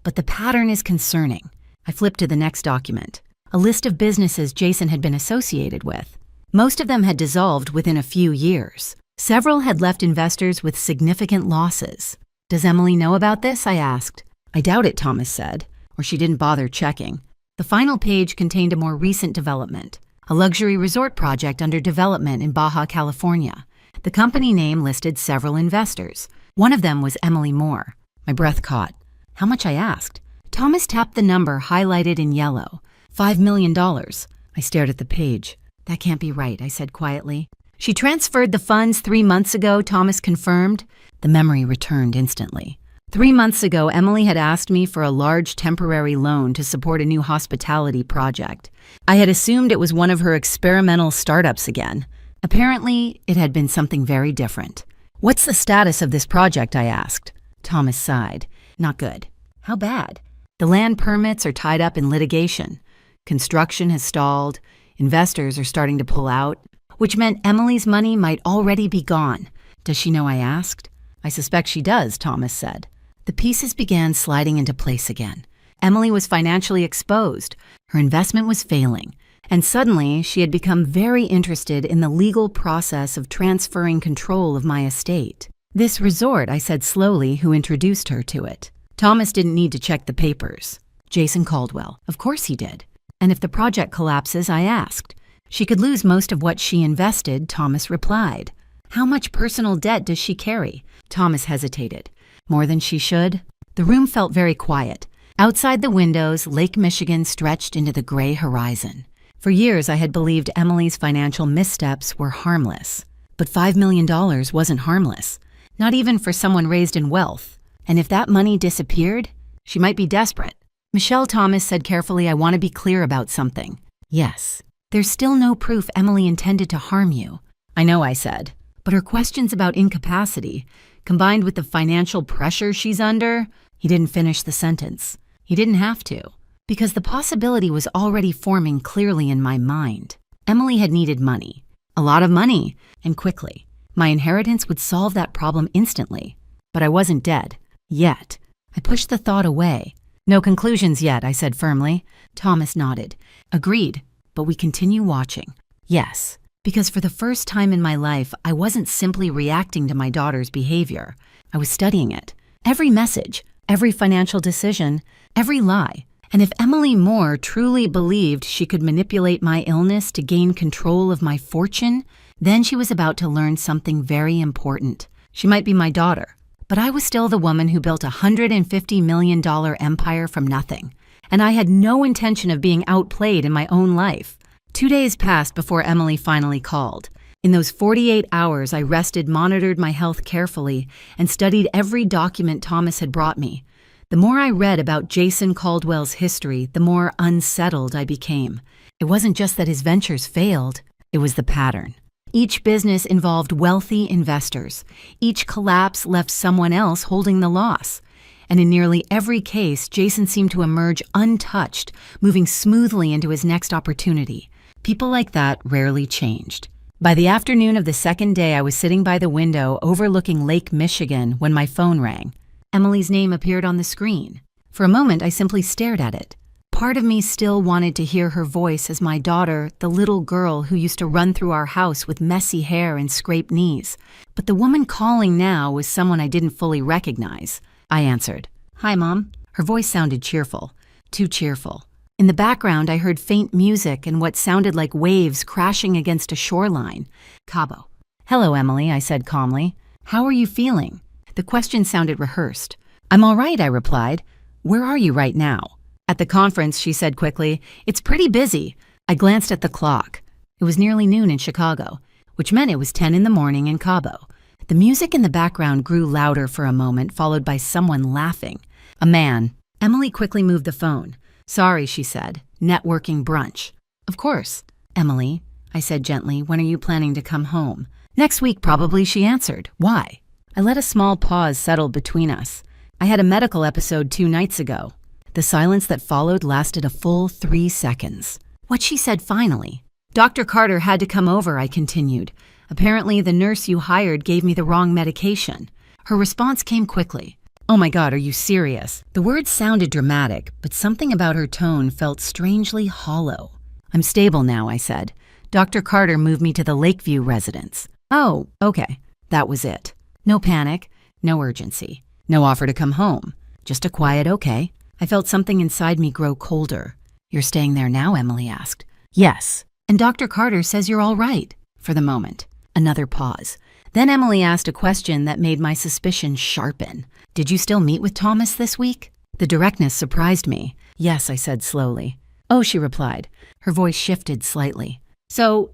But the pattern is concerning. I flipped to the next document. A list of businesses Jason had been associated with. Most of them had dissolved within a few years. Several had left investors with significant losses. "Does Emily know about this?" I asked. "I doubt it," Thomas said, "or she didn't bother checking." The final page contained a more recent development, a luxury resort project under development in Baja California. The company name listed several investors. One of them was Emily Moore. My breath caught. "How much?" I asked. Thomas tapped the number highlighted in yellow. $5 million. I stared at the page. "That can't be right," I said quietly. "She transferred the funds 3 months ago," Thomas confirmed. The memory returned instantly. 3 months ago, Emily had asked me for a large temporary loan to support a new hospitality project. I had assumed it was one of her experimental startups again. Apparently, it had been something very different. "What's the status of this project?" I asked. Thomas sighed. "Not good." "How bad?" "The land permits are tied up in litigation. Construction has stalled. Investors are starting to pull out, which meant Emily's money might already be gone." "Does she know?" I asked. "I suspect she does," Thomas said. The pieces began sliding into place again. Emily was financially exposed. Her investment was failing. And suddenly, she had become very interested in the legal process of transferring control of my estate. "This resort," I said slowly, who introduced her to it. Thomas didn't need to check the papers. "Jason Caldwell." Of course he did. "And if the project collapses," I asked. "She could lose most of what she invested," Thomas replied. "How much personal debt does she carry?" Thomas hesitated. "More than she should?" The room felt very quiet. Outside the windows, Lake Michigan stretched into the gray horizon. For years, I had believed Emily's financial missteps were harmless. But $5 million wasn't harmless, not even for someone raised in wealth. And if that money disappeared, she might be desperate. "Michelle," Thomas said carefully, "I want to be clear about something." "Yes." "There's still no proof Emily intended to harm you." "I know," I said. "But her questions about incapacity, combined with the financial pressure she's under..." He didn't finish the sentence. He didn't have to, because the possibility was already forming clearly in my mind. Emily had needed money. A lot of money, and quickly. My inheritance would solve that problem instantly. but I wasn't dead. Yet. I pushed the thought away. No conclusions yet, I said firmly. Thomas nodded. Agreed, but we continue watching. Yes, because for the first time in my life, I wasn't simply reacting to my daughter's behavior. I was studying it. Every message, every financial decision, every lie. And if Emily Moore truly believed she could manipulate my illness to gain control of my fortune, then she was about to learn something very important. She might be my daughter, but I was still the woman who built a $150 million empire from nothing. And I had no intention of being outplayed in my own life. 2 days passed before Emily finally called. In those 48 hours, I rested, monitored my health carefully, and studied every document Thomas had brought me. The more I read about Jason Caldwell's history, the more unsettled I became. It wasn't just that his ventures failed, it was the pattern. Each business involved wealthy investors. Each collapse left someone else holding the loss. And in nearly every case, Jason seemed to emerge untouched, moving smoothly into his next opportunity. People like that rarely changed. By the afternoon of the second day, I was sitting by the window overlooking Lake Michigan when my phone rang. Emily's name appeared on the screen. For a moment, I simply stared at it. Part of me still wanted to hear her voice as my daughter, the little girl who used to run through our house with messy hair and scraped knees. But the woman calling now was someone I didn't fully recognize. I answered. "Hi, Mom." Her voice sounded cheerful. Too cheerful. In the background, I heard faint music and what sounded like waves crashing against a shoreline. Cabo. "Hello, Emily," I said calmly. "How are you feeling?" The question sounded rehearsed. "I'm all right," I replied. "Where are you right now?" "At the conference," she said quickly. "It's pretty busy." I glanced at the clock. It was nearly noon in Chicago, which meant it was 10 in the morning in Cabo. The music in the background grew louder for a moment, followed by someone laughing. A man. Emily quickly moved the phone. "Sorry," she said. "Networking brunch." "Of course." "Emily," I said gently, "when are you planning to come home?" "Next week, probably," she answered. "Why?" I let a small pause settle between us. "I had a medical episode 2 nights ago." The silence that followed lasted a full 3 seconds. What she said finally. "Dr. Carter had to come over," I continued. "Apparently, the nurse you hired gave me the wrong medication." Her response came quickly. "Oh my God, are you serious?" The words sounded dramatic, but something about her tone felt strangely hollow. "I'm stable now," I said. "Dr. Carter moved me to the Lakeview residence." "Oh, okay." That was it. No panic, no urgency, no offer to come home. Just a quiet okay. I felt something inside me grow colder. "You're staying there now?" Emily asked. "Yes. And Dr. Carter says you're all right." For the moment. Another pause. Then Emily asked a question that made my suspicion sharpen. "Did you still meet with Thomas this week?" The directness surprised me. "Yes," I said slowly. "Oh," she replied. Her voice shifted slightly. "So,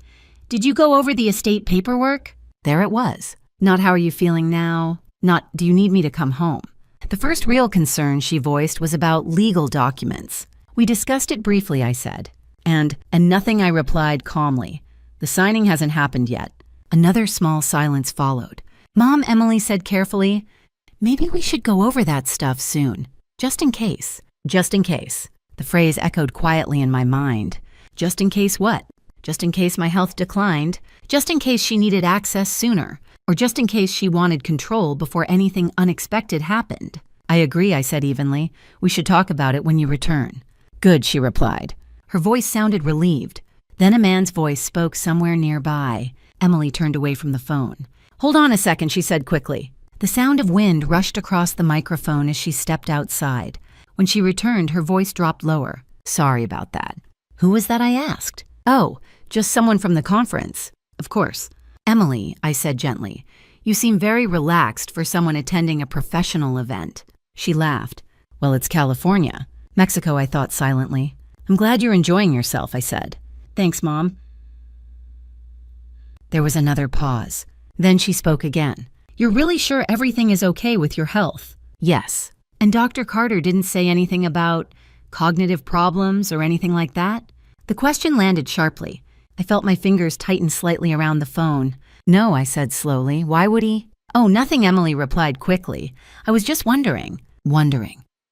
did you go over the estate paperwork?" There it was. Not "how are you feeling now?" Not "do you need me to come home?" The first real concern she voiced was about legal documents. "We discussed it briefly," I said. And nothing," I replied calmly. "The signing hasn't happened yet." Another small silence followed. "Mom," Emily said carefully, "maybe we should go over that stuff soon. Just in case." Just in case. The phrase echoed quietly in my mind. Just in case what? Just in case my health declined? Just in case she needed access sooner? Or just in case she wanted control before anything unexpected happened? "I agree," I said evenly. "We should talk about it when you return." "Good," she replied. Her voice sounded relieved. Then a man's voice spoke somewhere nearby. Emily turned away from the phone. "Hold on a second," she said quickly. The sound of wind rushed across the microphone as she stepped outside. When she returned, her voice dropped lower. "Sorry about that." "Who was that?" I asked. "Oh, just someone from the conference." "Of course." "Emily," I said gently, "you seem very relaxed for someone attending a professional event." She laughed. "Well, it's California." "Mexico," I thought silently. "I'm glad you're enjoying yourself," I said. "Thanks, Mom." There was another pause. Then she spoke again. "You're really sure everything is okay with your health?" "Yes." "And Dr. Carter didn't say anything about cognitive problems or anything like that?" The question landed sharply. I felt my fingers tighten slightly around the phone. "No," I said slowly. "Why would he?" "Oh, nothing," Emily replied quickly. "I was just wondering."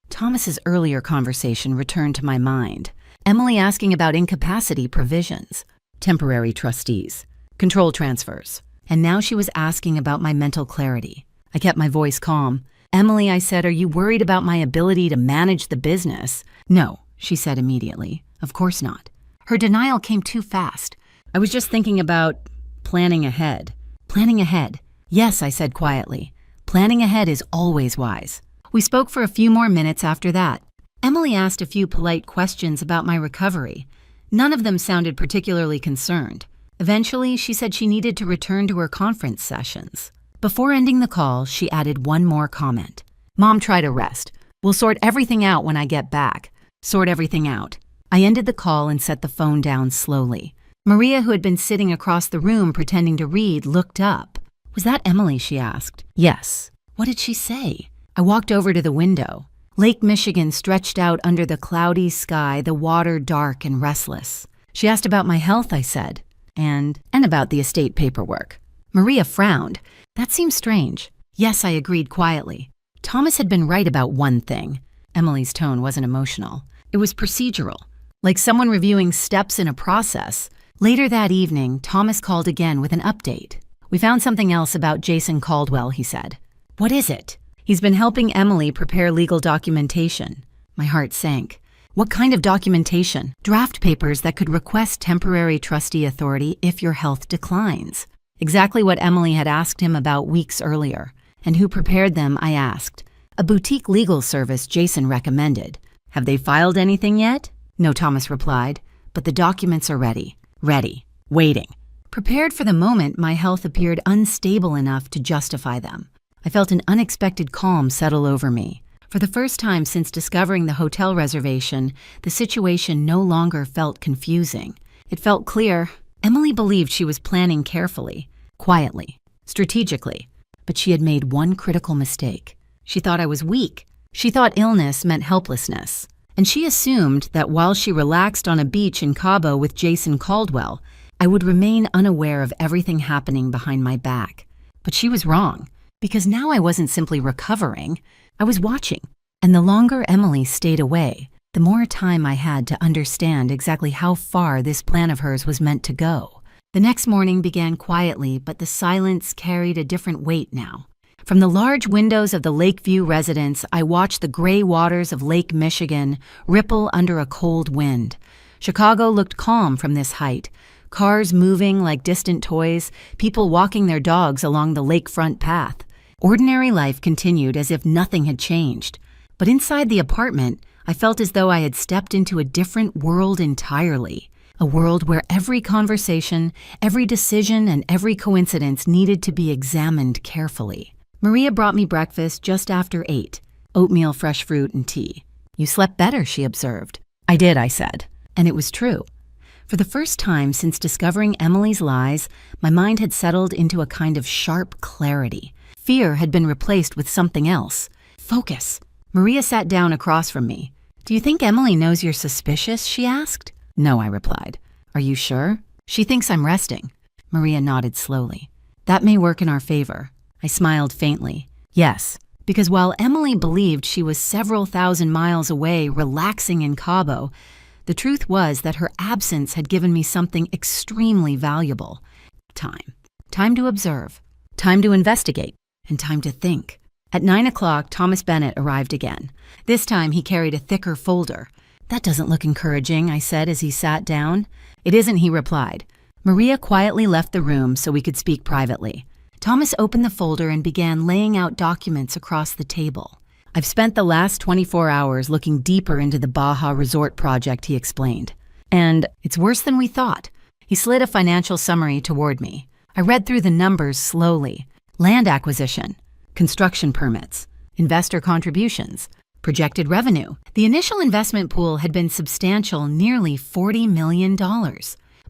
Thomas's earlier conversation returned to my mind. Emily asking about incapacity provisions, temporary trustees, control transfers. And now she was asking about my mental clarity. I kept my voice calm. "Emily," I said, "are you worried about my ability to manage the business?" "No," she said immediately. "Of course not." Her denial came too fast. "I was just thinking about planning ahead." "Planning ahead?" "Yes," I said quietly. "Planning ahead is always wise." We spoke for a few more minutes after that. Emily asked a few polite questions about my recovery. None of them sounded particularly concerned. Eventually, she said she needed to return to her conference sessions. Before ending the call, she added one more comment. "Mom, try to rest. We'll sort everything out when I get back. Sort everything out." I ended the call and set the phone down slowly. Maria, who had been sitting across the room pretending to read, looked up. "Was that Emily?" she asked. "Yes." "What did she say?" I walked over to the window. Lake Michigan stretched out under the cloudy sky, the water dark and restless. She asked about my health, I said, and about the estate paperwork. Maria frowned. "That seems strange." "Yes," I agreed quietly. Thomas had been right about one thing. Emily's tone wasn't emotional. It was procedural, like someone reviewing steps in a process. Later that evening, Thomas called again with an update. "We found something else about Jason Caldwell," he said. "What is it?" "He's been helping Emily prepare legal documentation." My heart sank. "What kind of documentation?" "Draft papers that could request temporary trustee authority if your health declines." Exactly what Emily had asked him about weeks earlier. "And who prepared them?" I asked. "A boutique legal service Jason recommended." "Have they filed anything yet?" "No," Thomas replied, "but the documents are ready." Ready. Waiting. Prepared for the moment my health appeared unstable enough to justify them. I felt an unexpected calm settle over me. For the first time since discovering the hotel reservation, the situation no longer felt confusing. It felt clear. Emily believed she was planning carefully, quietly, strategically, but she had made one critical mistake. She thought I was weak. She thought illness meant helplessness. And she assumed that while she relaxed on a beach in Cabo with Jason Caldwell, I would remain unaware of everything happening behind my back. But she was wrong, because now I wasn't simply recovering, I was watching. And the longer Emily stayed away, the more time I had to understand exactly how far this plan of hers was meant to go. The next morning began quietly, but the silence carried a different weight now. From the large windows of the Lakeview residence, I watched the gray waters of Lake Michigan ripple under a cold wind. Chicago looked calm from this height. Cars moving like distant toys, people walking their dogs along the lakefront path. Ordinary life continued as if nothing had changed. But inside the apartment, I felt as though I had stepped into a different world entirely. A world where every conversation, every decision, and every coincidence needed to be examined carefully. Maria brought me breakfast just after 8, oatmeal, fresh fruit, and tea. "You slept better," she observed. "I did," I said. And it was true. For the first time since discovering Emily's lies, my mind had settled into a kind of sharp clarity. Fear had been replaced with something else. Focus. Maria sat down across from me. "Do you think Emily knows you're suspicious?" she asked. "No," I replied. "Are you sure?" "She thinks I'm resting." Maria nodded slowly. "That may work in our favor." I smiled faintly. "Yes, because while Emily believed she was several thousand miles away relaxing in Cabo, the truth was that her absence had given me something extremely valuable. Time. Time to observe. Time to investigate. And time to think. At 9 o'clock, Thomas Bennett arrived again. This time he carried a thicker folder. "That doesn't look encouraging," I said as he sat down. "It isn't," he replied. Maria quietly left the room so we could speak privately. Thomas opened the folder and began laying out documents across the table. "I've spent the last 24 hours looking deeper into the Baja Resort project," he explained. "And it's worse than we thought." He slid a financial summary toward me. I read through the numbers slowly. Land acquisition, construction permits, investor contributions, projected revenue. The initial investment pool had been substantial, nearly $40 million.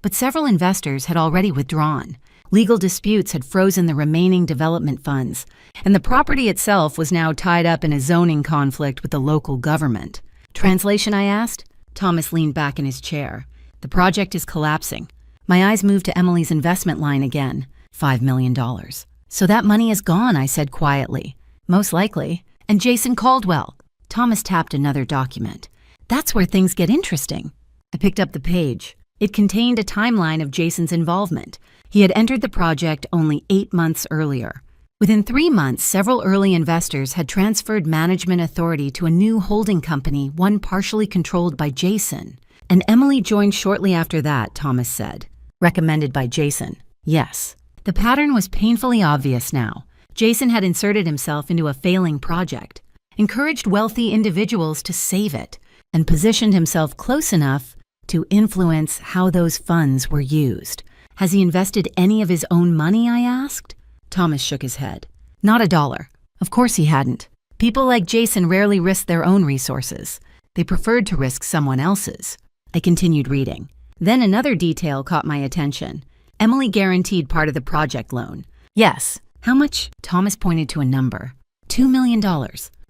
But several investors had already withdrawn. Legal disputes had frozen the remaining development funds, and the property itself was now tied up in a zoning conflict with the local government. "Translation?" I asked. Thomas leaned back in his chair. "The project is collapsing." My eyes moved to Emily's investment line again. $5 million. "So that money is gone," I said quietly. "Most likely. And Jason Caldwell." Thomas tapped another document. "That's where things get interesting." I picked up the page. It contained a timeline of Jason's involvement. He had entered the project only 8 months earlier. Within 3 months, several early investors had transferred management authority to a new holding company, one partially controlled by Jason. And Emily joined shortly after that, Thomas said. Recommended by Jason. Yes. The pattern was painfully obvious now. Jason had inserted himself into a failing project, encouraged wealthy individuals to save it, and positioned himself close enough to influence how those funds were used. Has he invested any of his own money, I asked? Thomas shook his head. Not a dollar. Of course he hadn't. People like Jason rarely risk their own resources. They preferred to risk someone else's. I continued reading. Then another detail caught my attention. Emily guaranteed part of the project loan. Yes. How much? Thomas pointed to a number. $2 million.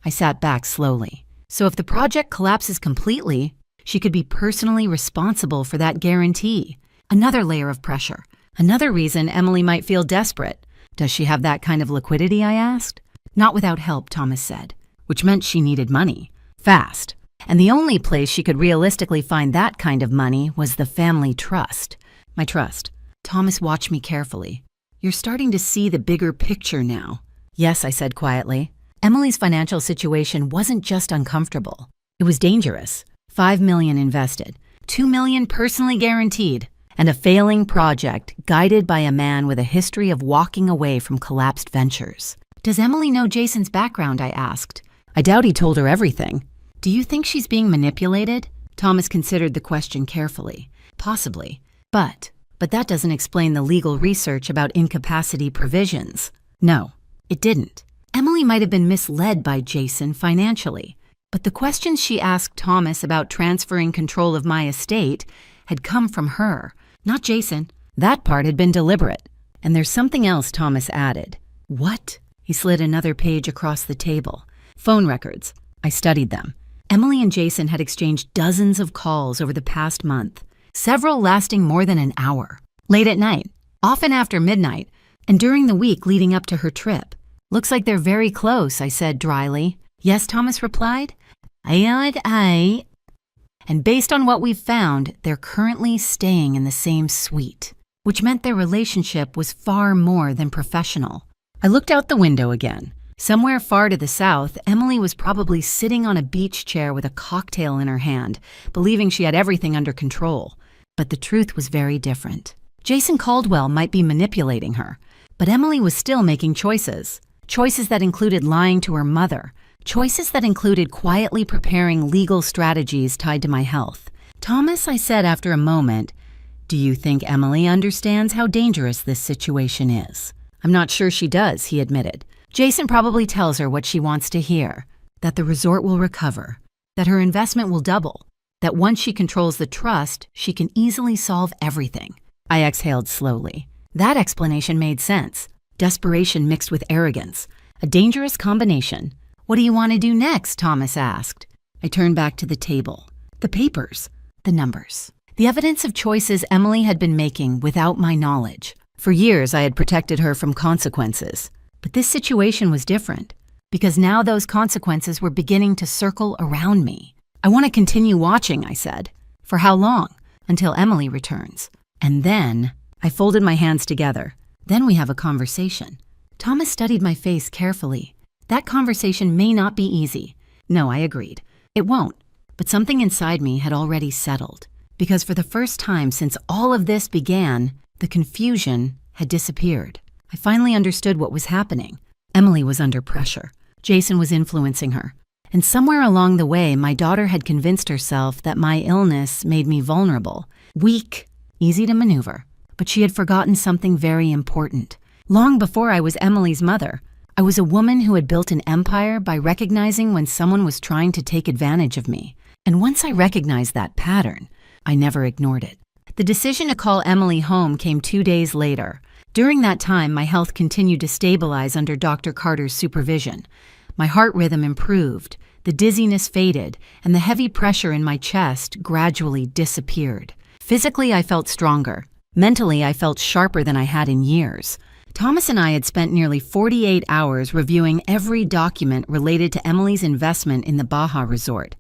I sat back slowly. So if the project collapses completely, she could be personally responsible for that guarantee. Another layer of pressure. Another reason Emily might feel desperate. Does she have that kind of liquidity, I asked? Not without help, Thomas said, which meant she needed money. Fast. And the only place she could realistically find that kind of money was the family trust. My trust. Thomas watched me carefully. You're starting to see the bigger picture now. Yes, I said quietly. Emily's financial situation wasn't just uncomfortable. It was dangerous. $5 million invested, $2 million personally guaranteed, and a failing project guided by a man with a history of walking away from collapsed ventures. Does Emily know Jason's background, I asked. I doubt he told her everything. Do you think she's being manipulated? Thomas considered the question carefully. Possibly. But that doesn't explain the legal research about incapacity provisions. No, it didn't. Emily might have been misled by Jason financially, but the questions she asked Thomas about transferring control of my estate had come from her, not Jason. That part had been deliberate. And there's something else, Thomas added. What? He slid another page across the table. Phone records. I studied them. Emily and Jason had exchanged dozens of calls over the past month, several lasting more than an hour. Late at night, often after midnight, and during the week leading up to her trip. Looks like they're very close, I said dryly. Yes, Thomas replied. Aye. And based on what we've found, they're currently staying in the same suite, which meant their relationship was far more than professional. I looked out the window again. Somewhere far to the south, Emily was probably sitting on a beach chair with a cocktail in her hand, believing she had everything under control. But the truth was very different. Jason Caldwell might be manipulating her, but Emily was still making choices. Choices that included lying to her mother. Choices that included quietly preparing legal strategies tied to my health. Thomas, I said after a moment, do you think Emily understands how dangerous this situation is? I'm not sure she does, he admitted. Jason probably tells her what she wants to hear, that the resort will recover, that her investment will double, that once she controls the trust, she can easily solve everything. I exhaled slowly. That explanation made sense. Desperation mixed with arrogance. A dangerous combination. What do you want to do next? Thomas asked. I turned back to the table. The papers. The numbers. The evidence of choices Emily had been making without my knowledge. For years, I had protected her from consequences. But this situation was different, because now those consequences were beginning to circle around me. I want to continue watching, I said. For how long? Until Emily returns. And then, I folded my hands together. Then we have a conversation. Thomas studied my face carefully. That conversation may not be easy. No, I agreed. It won't. But something inside me had already settled. Because for the first time since all of this began, the confusion had disappeared. I finally understood what was happening. Emily was under pressure. Jason was influencing her. And somewhere along the way, my daughter had convinced herself that my illness made me vulnerable, weak, easy to maneuver. But she had forgotten something very important. Long before I was Emily's mother, I was a woman who had built an empire by recognizing when someone was trying to take advantage of me. And once I recognized that pattern, I never ignored it. The decision to call Emily home came 2 days later. During that time, my health continued to stabilize under Dr. Carter's supervision. My heart rhythm improved, the dizziness faded, and the heavy pressure in my chest gradually disappeared. Physically, I felt stronger. Mentally, I felt sharper than I had in years. Thomas and I had spent nearly 48 hours reviewing every document related to Emily's investment in the Baja Resort.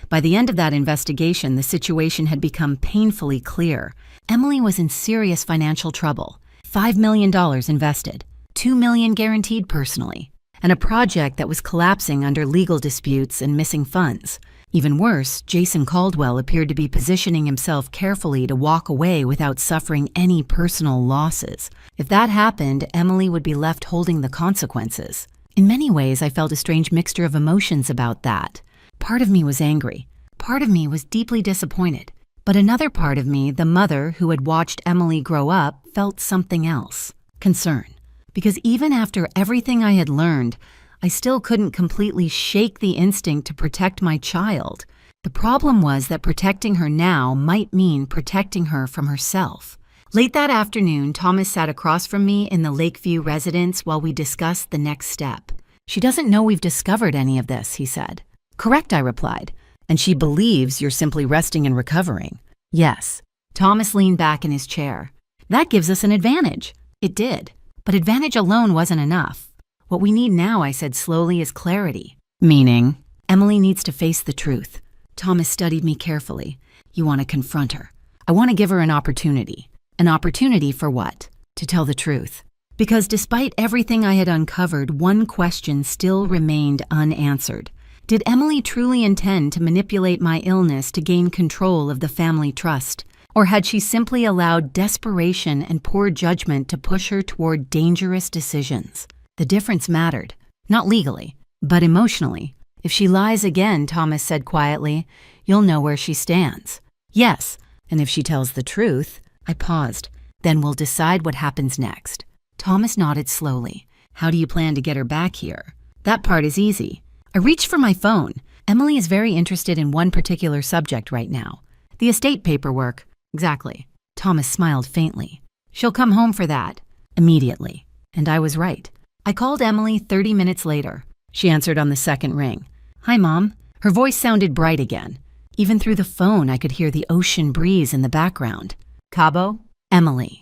By the end of that investigation, the situation had become painfully clear. Emily was in serious financial trouble. $5 million invested, $2 million guaranteed personally, and a project that was collapsing under legal disputes and missing funds. Even worse, Jason Caldwell appeared to be positioning himself carefully to walk away without suffering any personal losses. If that happened, Emily would be left holding the consequences. In many ways, I felt a strange mixture of emotions about that. Part of me was angry. Part of me was deeply disappointed. But another part of me, the mother who had watched Emily grow up, felt something else. Concern. Because even after everything I had learned, I still couldn't completely shake the instinct to protect my child. The problem was that protecting her now might mean protecting her from herself. Late that afternoon, Thomas sat across from me in the Lakeview residence while we discussed the next step. "She doesn't know we've discovered any of this," he said. "Correct," I replied. "And she believes you're simply resting and recovering." "Yes." Thomas leaned back in his chair. "That gives us an advantage." It did. But advantage alone wasn't enough. "What we need now," I said slowly, "is clarity." "Meaning?" "Emily needs to face the truth." Thomas studied me carefully. "You want to confront her. I want to give her an opportunity." "An opportunity for what?" "To tell the truth." Because despite everything I had uncovered, one question still remained unanswered. Did Emily truly intend to manipulate my illness to gain control of the family trust? Or had she simply allowed desperation and poor judgment to push her toward dangerous decisions? The difference mattered. Not legally, but emotionally. "If she lies again," Thomas said quietly, "you'll know where she stands." "Yes, and if she tells the truth," I paused, "then we'll decide what happens next." Thomas nodded slowly. "How do you plan to get her back here?" "That part is easy." I reached for my phone. Emily is very interested in one particular subject right now. "The estate paperwork." "Exactly." Thomas smiled faintly. "She'll come home for that." Immediately. And I was right. I called Emily 30 minutes later. She answered on the second ring. "Hi, Mom." Her voice sounded bright again. Even through the phone, I could hear the ocean breeze in the background. "Cabo?" "Emily,"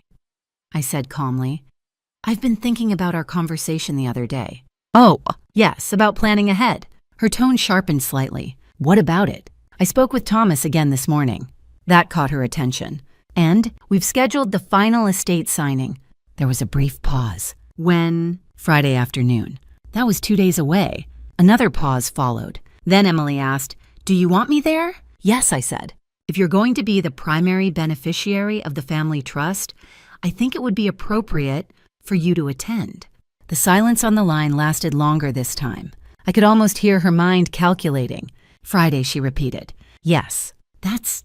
I said calmly. "I've been thinking about our conversation the other day." "Oh, yes, about planning ahead." Her tone sharpened slightly. "What about it?" "I spoke with Thomas again this morning." That caught her attention. "And we've scheduled the final estate signing." There was a brief pause. "When?" "Friday afternoon." That was 2 days away. Another pause followed. Then Emily asked, "Do you want me there?" "Yes," I said. "If you're going to be the primary beneficiary of the family trust, I think it would be appropriate for you to attend." The silence on the line lasted longer this time. I could almost hear her mind calculating. "Friday," she repeated. "Yes, that's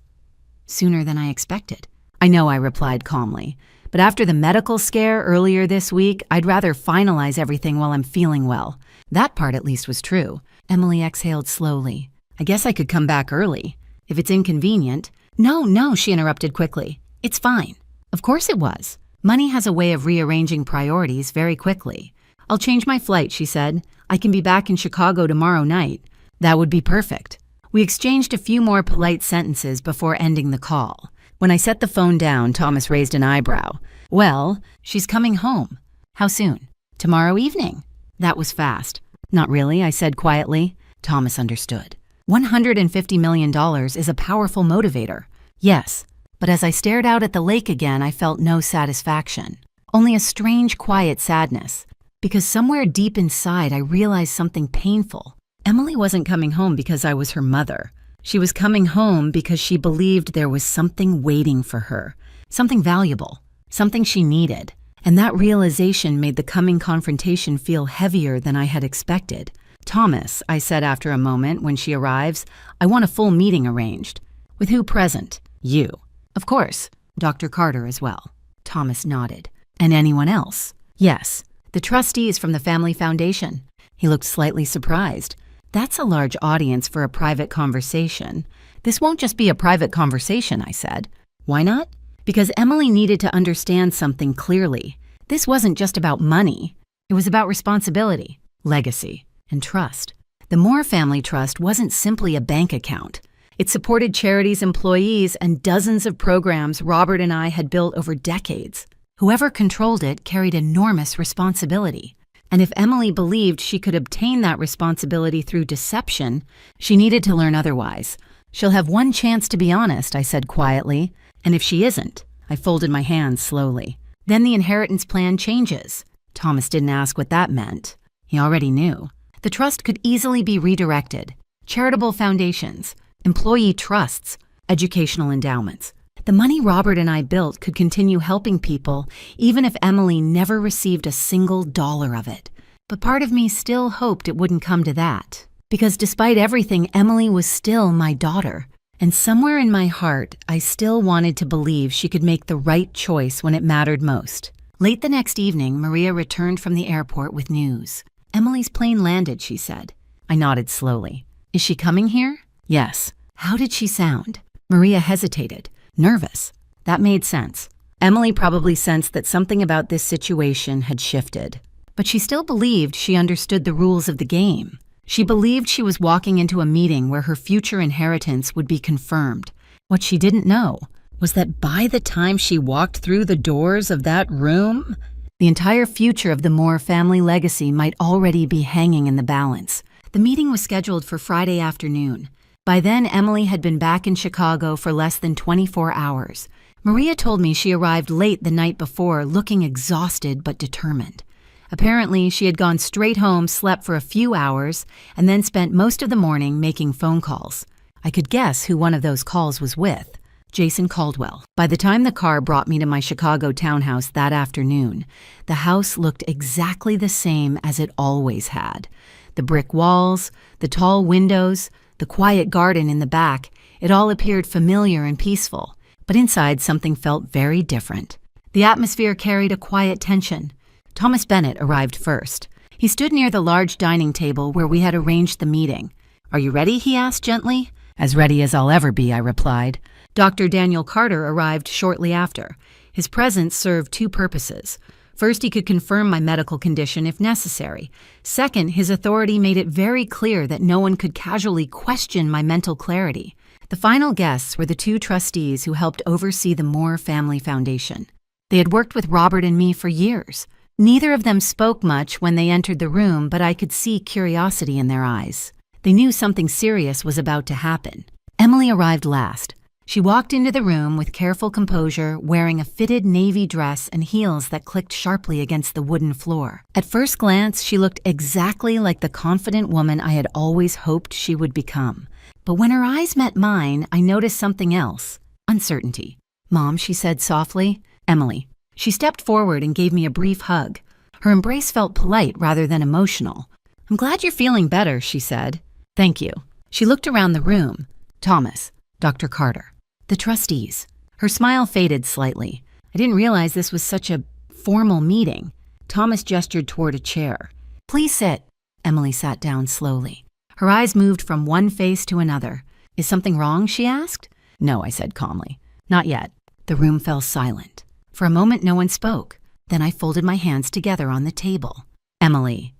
sooner than I expected." "I know," I replied calmly. "But after the medical scare earlier this week, I'd rather finalize everything while I'm feeling well." That part at least was true. Emily exhaled slowly. "I guess I could come back early, if it's inconvenient." No, she interrupted quickly. "It's fine." Of course it was. Money has a way of rearranging priorities very quickly. "I'll change my flight," she said. "I can be back in Chicago tomorrow night." "That would be perfect." We exchanged a few more polite sentences before ending the call. When I set the phone down, Thomas raised an eyebrow. "Well, she's coming home." "How soon?" "Tomorrow evening." That was fast. "Not really," I said quietly. Thomas understood. $150 million is a powerful motivator. Yes, but as I stared out at the lake again, I felt no satisfaction. Only a strange, quiet sadness. Because somewhere deep inside, I realized something painful. Emily wasn't coming home because I was her mother. She was coming home because she believed there was something waiting for her. Something valuable. Something she needed. And that realization made the coming confrontation feel heavier than I had expected. "Thomas," I said after a moment when she arrives, "I want a full meeting arranged." "With who present?" "You." "Of course. Dr. Carter as well." Thomas nodded. "And anyone else?" "Yes. The trustees from the family foundation." He looked slightly surprised. "That's a large audience for a private conversation." "This won't just be a private conversation," I said. "Why not?" "Because Emily needed to understand something clearly. This wasn't just about money. It was about responsibility, legacy, and trust. The Moore Family Trust wasn't simply a bank account. It supported charities, employees, and dozens of programs Robert and I had built over decades. Whoever controlled it carried enormous responsibility. And if Emily believed she could obtain that responsibility through deception, she needed to learn otherwise. "She'll have one chance to be honest," I said quietly. "And if she isn't," I folded my hands slowly, "then the inheritance plan changes." Thomas didn't ask what that meant. He already knew. The trust could easily be redirected. Charitable foundations, employee trusts, educational endowments. The money Robert and I built could continue helping people even if Emily never received a single dollar of it. But part of me still hoped it wouldn't come to that. Because despite everything, Emily was still my daughter. And somewhere in my heart, I still wanted to believe she could make the right choice when it mattered most. Late the next evening, Maria returned from the airport with news. Emily's plane landed, she said. I nodded slowly. Is she coming here? Yes. How did she sound? Maria hesitated. Nervous. That made sense. Emily probably sensed that something about this situation had shifted. But she still believed she understood the rules of the game. She believed she was walking into a meeting where her future inheritance would be confirmed. What she didn't know was that by the time she walked through the doors of that room, the entire future of the Moore family legacy might already be hanging in the balance. The meeting was scheduled for Friday afternoon. By then, Emily had been back in Chicago for less than 24 hours. Maria told me she arrived late the night before, looking exhausted but determined. Apparently, she had gone straight home, slept for a few hours, and then spent most of the morning making phone calls. I could guess who one of those calls was with. Jason Caldwell. By the time the car brought me to my Chicago townhouse that afternoon, the house looked exactly the same as it always had. The brick walls, the tall windows, the quiet garden in the back, it all appeared familiar and peaceful. But inside, something felt very different. The atmosphere carried a quiet tension. Thomas Bennett arrived first. He stood near the large dining table where we had arranged the meeting. Are you ready? He asked gently. As ready as I'll ever be, I replied. Dr. Daniel Carter arrived shortly after. His presence served two purposes. First, he could confirm my medical condition if necessary. Second, his authority made it very clear that no one could casually question my mental clarity. The final guests were the two trustees who helped oversee the Moore Family Foundation. They had worked with Robert and me for years. Neither of them spoke much when they entered the room, but I could see curiosity in their eyes. They knew something serious was about to happen. Emily arrived last. She walked into the room with careful composure, wearing a fitted navy dress and heels that clicked sharply against the wooden floor. At first glance, she looked exactly like the confident woman I had always hoped she would become. But when her eyes met mine, I noticed something else. Uncertainty. Mom, she said softly. Emily. She stepped forward and gave me a brief hug. Her embrace felt polite rather than emotional. I'm glad you're feeling better, she said. Thank you. She looked around the room. Thomas. Dr. Carter. The trustees. Her smile faded slightly. I didn't realize this was such a formal meeting. Thomas gestured toward a chair. Please sit. Emily sat down slowly. Her eyes moved from one face to another. Is something wrong? She asked. No, I said calmly. Not yet. The room fell silent. For a moment, no one spoke. Then I folded my hands together on the table. Emily.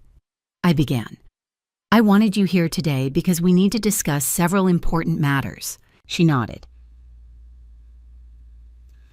I began. I wanted you here today because we need to discuss several important matters. She nodded.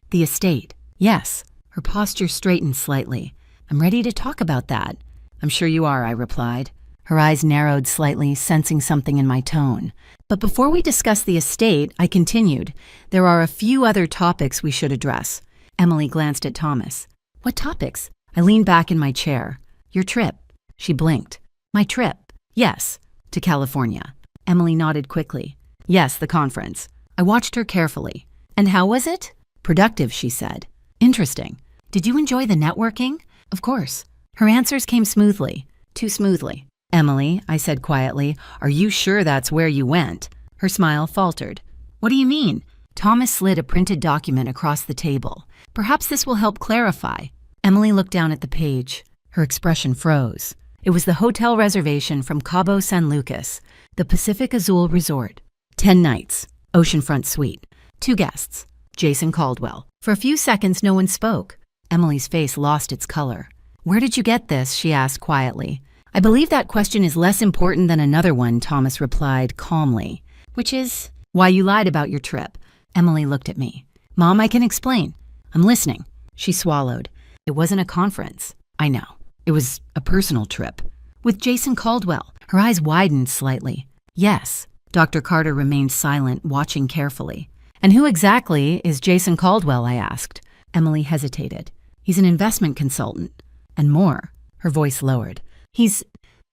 The estate. Yes. Her posture straightened slightly. I'm ready to talk about that. I'm sure you are, I replied. Her eyes narrowed slightly, sensing something in my tone. But before we discuss the estate, I continued, there are a few other topics we should address. Emily glanced at Thomas. What topics? I leaned back in my chair. Your trip. She blinked. My trip. Yes. To California. Emily nodded quickly. Yes, the conference. I watched her carefully. And how was it? Productive, she said. Interesting. Did you enjoy the networking? Of course. Her answers came smoothly. Too smoothly. Emily, I said quietly, are you sure that's where you went? Her smile faltered. What do you mean? Thomas slid a printed document across the table. Perhaps this will help clarify. Emily looked down at the page. Her expression froze. It was the hotel reservation from Cabo San Lucas, the Pacific Azul Resort. 10 nights. Oceanfront suite. 2 guests. Jason Caldwell. For a few seconds, no one spoke. Emily's face lost its color. Where did you get this? She asked quietly. I believe that question is less important than another one, Thomas replied calmly. Which is? Why you lied about your trip. Emily looked at me. Mom, I can explain. I'm listening. She swallowed. It wasn't a conference. I know. It was a personal trip. With Jason Caldwell. Her eyes widened slightly. Yes. Dr. Carter remained silent, watching carefully. And who exactly is Jason Caldwell? I asked. Emily hesitated. He's an investment consultant. And more. Her voice lowered. He's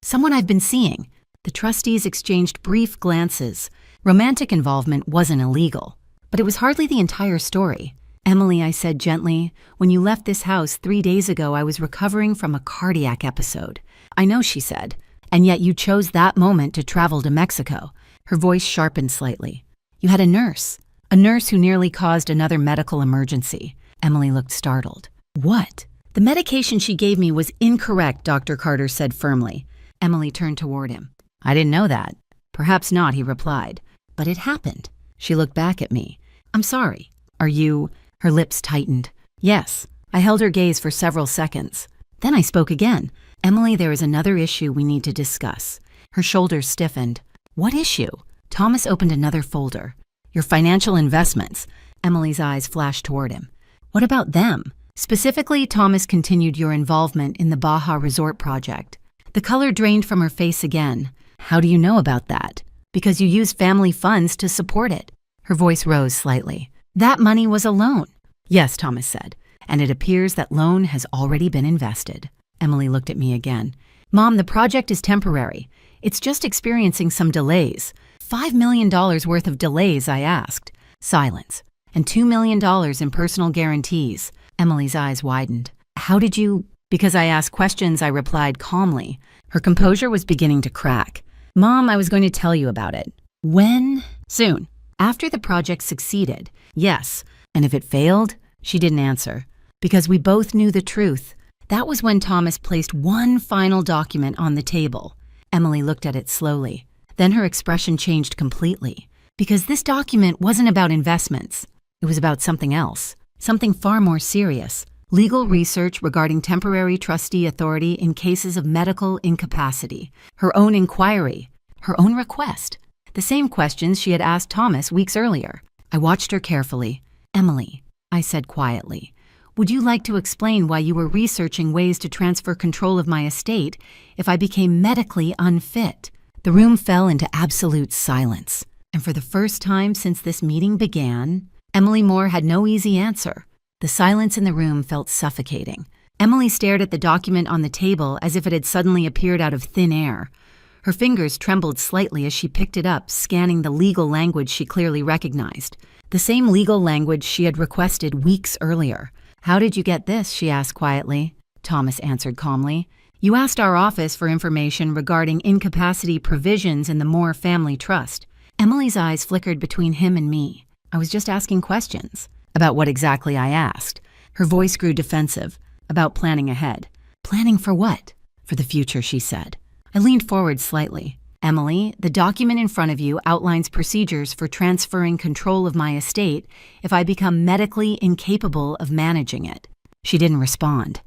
someone I've been seeing. The trustees exchanged brief glances. Romantic involvement wasn't illegal, but it was hardly the entire story. Emily, I said gently, when you left this house 3 days ago, I was recovering from a cardiac episode. I know, she said, and yet you chose that moment to travel to Mexico. Her voice sharpened slightly. You had a nurse who nearly caused another medical emergency. Emily looked startled. What? The medication she gave me was incorrect, Dr. Carter said firmly. Emily turned toward him. I didn't know that. Perhaps not, he replied. But it happened. She looked back at me. I'm sorry. Are you? Her lips tightened. Yes. I held her gaze for several seconds. Then I spoke again. Emily, there is another issue we need to discuss. Her shoulders stiffened. What issue? Thomas opened another folder. Your financial investments. Emily's eyes flashed toward him. What about them? Specifically, Thomas continued your involvement in the Baja Resort project. The color drained from her face again. How do you know about that? Because you used family funds to support it. Her voice rose slightly. That money was a loan. Yes, Thomas said, and it appears that loan has already been invested. Emily looked at me again. Mom, the project is temporary. It's just experiencing some delays. $5 million worth of delays, I asked. Silence. And $2 million in personal guarantees. Emily's eyes widened. How did you? Because I asked questions, I replied calmly. Her composure was beginning to crack. Mom, I was going to tell you about it. When? Soon. After the project succeeded. Yes. And if it failed? She didn't answer. Because we both knew the truth. That was when Thomas placed one final document on the table. Emily looked at it slowly. Then her expression changed completely. Because this document wasn't about investments. It was about something else. Something far more serious. Legal research regarding temporary trustee authority in cases of medical incapacity. Her own inquiry. Her own request. The same questions she had asked Thomas weeks earlier. I watched her carefully. Emily, I said quietly, would you like to explain why you were researching ways to transfer control of my estate if I became medically unfit? The room fell into absolute silence. And for the first time since this meeting began, Emily Moore had no easy answer. The silence in the room felt suffocating. Emily stared at the document on the table as if it had suddenly appeared out of thin air. Her fingers trembled slightly as she picked it up, scanning the legal language she clearly recognized. The same legal language she had requested weeks earlier. How did you get this? She asked quietly. Thomas answered calmly. You asked our office for information regarding incapacity provisions in the Moore Family Trust. Emily's eyes flickered between him and me. I was just asking questions. About what exactly, I asked. Her voice grew defensive. About planning ahead. Planning for what? For the future, she said. I leaned forward slightly. Emily, the document in front of you outlines procedures for transferring control of my estate if I become medically incapable of managing it. She didn't respond.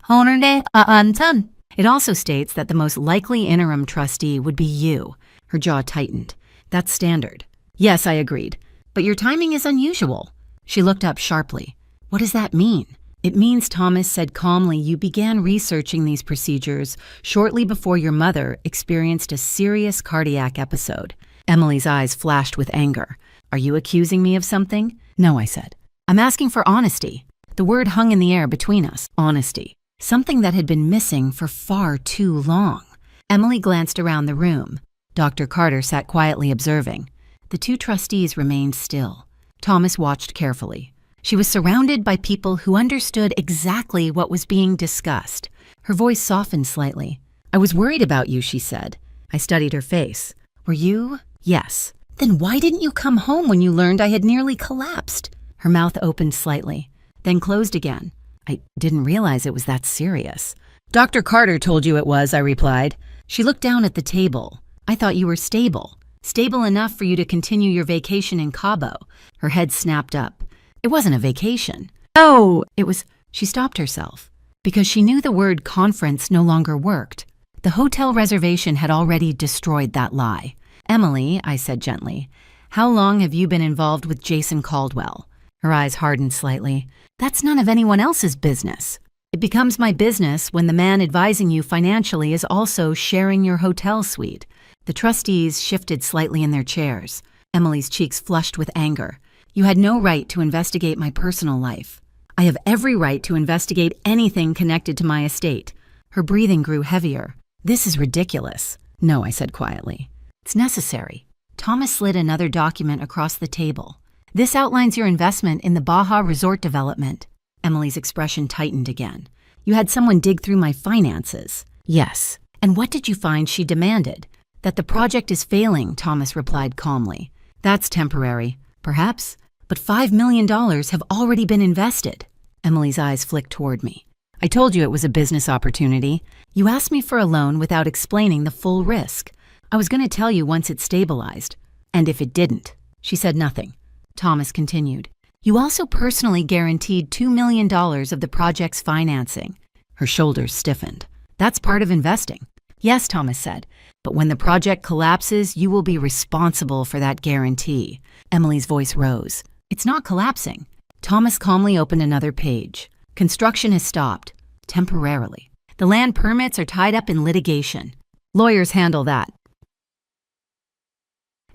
It also states that the most likely interim trustee would be you. Her jaw tightened. That's standard. Yes, I agreed. But your timing is unusual. She looked up sharply. What does that mean? It means, Thomas said calmly, you began researching these procedures shortly before your mother experienced a serious cardiac episode. Emily's eyes flashed with anger. Are you accusing me of something? No, I said. I'm asking for honesty. The word hung in the air between us. Honesty. Something that had been missing for far too long. Emily glanced around the room. Dr. Carter sat quietly observing. The two trustees remained still. Thomas watched carefully. She was surrounded by people who understood exactly what was being discussed. Her voice softened slightly. I was worried about you, she said. I studied her face. Were you? Yes. Then why didn't you come home when you learned I had nearly collapsed? Her mouth opened slightly, then closed again. I didn't realize it was that serious. Dr. Carter told you it was, I replied. She looked down at the table. I thought you were stable. Stable enough for you to continue your vacation in Cabo. Her head snapped up. It wasn't a vacation. Oh, it was. She stopped herself because she knew the word conference no longer worked. The hotel reservation had already destroyed that lie. Emily, I said gently, how long have you been involved with Jason Caldwell? Her eyes hardened slightly. That's none of anyone else's business. It becomes my business when the man advising you financially is also sharing your hotel suite. The trustees shifted slightly in their chairs. Emily's cheeks flushed with anger. You had no right to investigate my personal life. I have every right to investigate anything connected to my estate. Her breathing grew heavier. "This is ridiculous." "No," I said quietly. "It's necessary." Thomas slid another document across the table. "This outlines your investment in the Baja Resort development." Emily's expression tightened again. "You had someone dig through my finances." "Yes." "And what did you find?" she demanded. "That the project is failing," Thomas replied calmly. "That's temporary, perhaps, but $5 million have already been invested." Emily's eyes flicked toward me. "I told you it was a business opportunity. You asked me for a loan without explaining the full risk. I was going to tell you once it stabilized. And if it didn't." She said nothing. Thomas continued. "You also personally guaranteed $2 million of the project's financing." Her shoulders stiffened. "That's part of investing." "Yes," Thomas said, "but when the project collapses, you will be responsible for that guarantee." Emily's voice rose. "It's not collapsing." Thomas calmly opened another page. "Construction has stopped. Temporarily. The land permits are tied up in litigation. Lawyers handle that.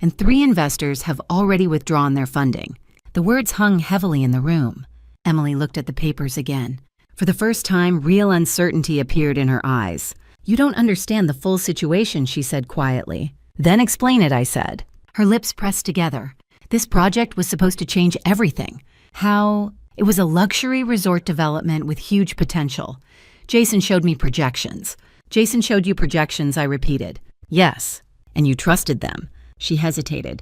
And 3 investors have already withdrawn their funding." The words hung heavily in the room. Emily looked at the papers again. For the first time, real uncertainty appeared in her eyes. "You don't understand the full situation," she said quietly. "Then explain it," I said. Her lips pressed together. "This project was supposed to change everything." "How?" "It was a luxury resort development with huge potential. Jason showed me projections." "Jason showed you projections," I repeated. "Yes." "And you trusted them?" She hesitated.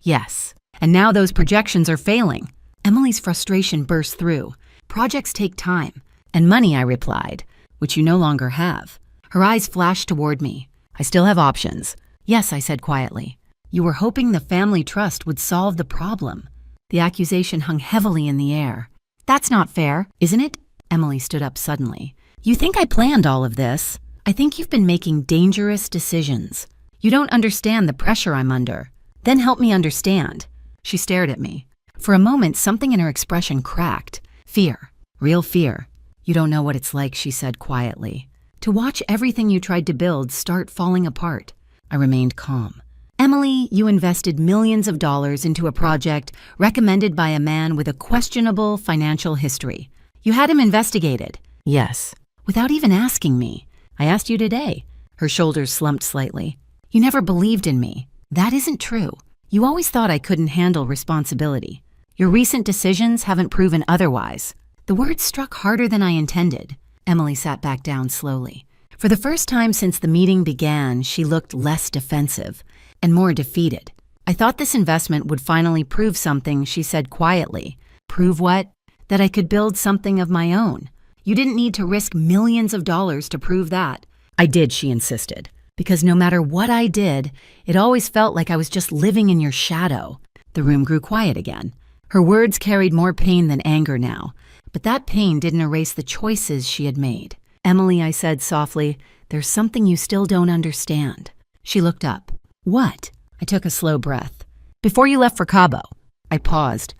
"Yes. And now those projections are failing." Emily's frustration burst through. "Projects take time. And money," I replied, "which you no longer have." Her eyes flashed toward me. "I still have options." "Yes," I said quietly. "You were hoping the family trust would solve the problem." The accusation hung heavily in the air. "That's not fair, isn't it?" Emily stood up suddenly. "You think I planned all of this? I think you've been making dangerous decisions. You don't understand the pressure I'm under. Then help me understand." She stared at me. For a moment, something in her expression cracked. Fear. Real fear. "You don't know what it's like," she said quietly. "To watch everything you tried to build start falling apart." I remained calm. "Emily, you invested millions of dollars into a project recommended by a man with a questionable financial history. You had him investigated." "Yes." "Without even asking me." "I asked you today." Her shoulders slumped slightly. "You never believed in me." "That isn't true. You always thought I couldn't handle responsibility. Your recent decisions haven't proven otherwise." The words struck harder than I intended. Emily sat back down slowly. For the first time since the meeting began, she looked less defensive and more defeated. "I thought this investment would finally prove something," she said quietly. "Prove what?" "That I could build something of my own. You didn't need to risk millions of dollars to prove that." "I did," she insisted. "Because no matter what I did, it always felt like I was just living in your shadow." The room grew quiet again. Her words carried more pain than anger now, but that pain didn't erase the choices she had made. "Emily," I said softly, "there's something you still don't understand." She looked up. "What?" I took a slow breath. "Before you left for Cabo." I paused.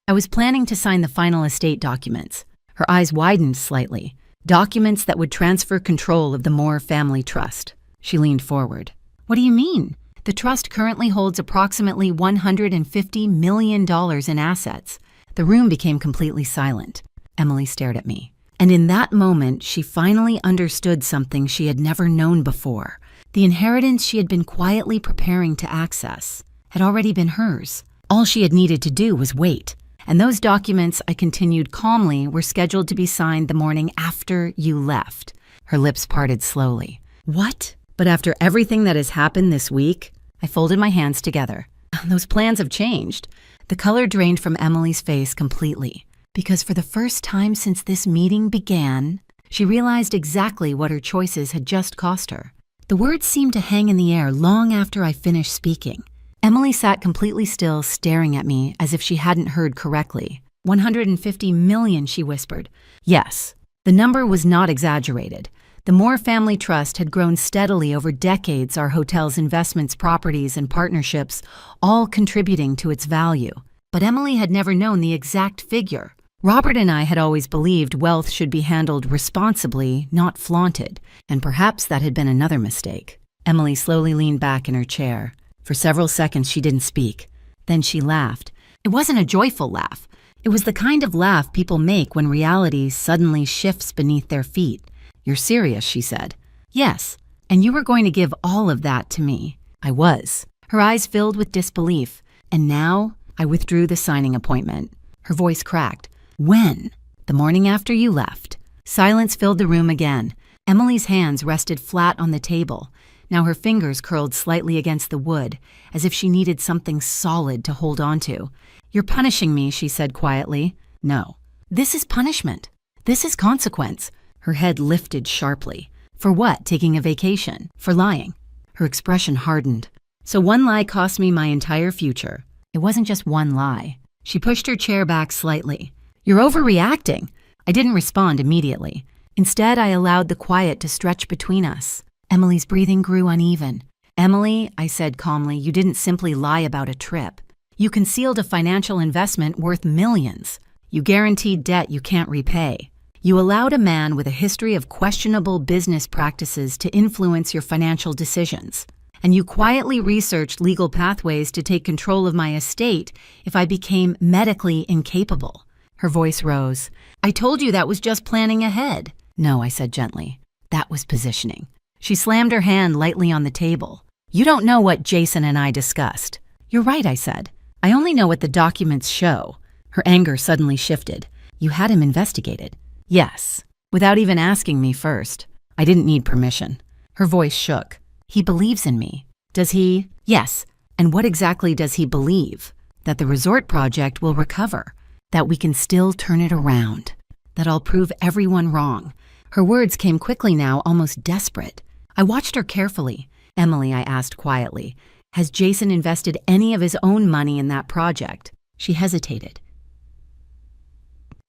"I was planning to sign the final estate documents." Her eyes widened slightly. "Documents that would transfer control of the Moore family trust." She leaned forward. "What do you mean?" "The trust currently holds approximately $150 million in assets." The room became completely silent. Emily stared at me. And in that moment, she finally understood something she had never known before. The inheritance she had been quietly preparing to access had already been hers. All she had needed to do was wait. "And those documents," I continued calmly, "were scheduled to be signed the morning after you left." Her lips parted slowly. "What? But after everything that has happened this week?" I folded my hands together. "Those plans have changed." The color drained from Emily's face completely. Because for the first time since this meeting began, she realized exactly what her choices had just cost her. The words seemed to hang in the air long after I finished speaking. Emily sat completely still, staring at me as if she hadn't heard correctly. $150 million, she whispered. "Yes." The number was not exaggerated. The Moore Family Trust had grown steadily over decades, our hotel's investments, properties, and partnerships, all contributing to its value. But Emily had never known the exact figure. Robert and I had always believed wealth should be handled responsibly, not flaunted, and perhaps that had been another mistake. Emily slowly leaned back in her chair. For several seconds she didn't speak. Then she laughed. It wasn't a joyful laugh. It was the kind of laugh people make when reality suddenly shifts beneath their feet. "You're serious," she said. "Yes, and you were going to give all of that to me." I was. Her eyes filled with disbelief. "And now?" I withdrew the signing appointment. Her voice cracked. "When?" "The morning after you left." Silence filled the room again. Emily's hands rested flat on the table. Now her fingers curled slightly against the wood, as if she needed something solid to hold on to. "You're punishing me," she said quietly. "No. This is punishment. This is consequence." Her head lifted sharply. "For what? Taking a vacation? For lying?" Her expression hardened. "So one lie cost me my entire future." It wasn't just one lie. She pushed her chair back slightly. "You're overreacting." I didn't respond immediately. Instead, I allowed the quiet to stretch between us. Emily's breathing grew uneven. "Emily," I said calmly, "you didn't simply lie about a trip. You concealed a financial investment worth millions. You guaranteed debt you can't repay. You allowed a man with a history of questionable business practices to influence your financial decisions. And you quietly researched legal pathways to take control of my estate if I became medically incapable." Her voice rose. "I told you that was just planning ahead." "No," I said gently. "That was positioning." She slammed her hand lightly on the table. "You don't know what Jason and I discussed." "You're right," I said. "I only know what the documents show." Her anger suddenly shifted. "You had him investigated." "Yes, without even asking me first. I didn't need permission." Her voice shook. "He believes in me." "Does he?" "Yes. And what exactly does he believe?" "That the resort project will recover. That we can still turn it around. That I'll prove everyone wrong." Her words came quickly now, almost desperate. I watched her carefully. "Emily," I asked quietly, "has Jason invested any of his own money in that project?" She hesitated.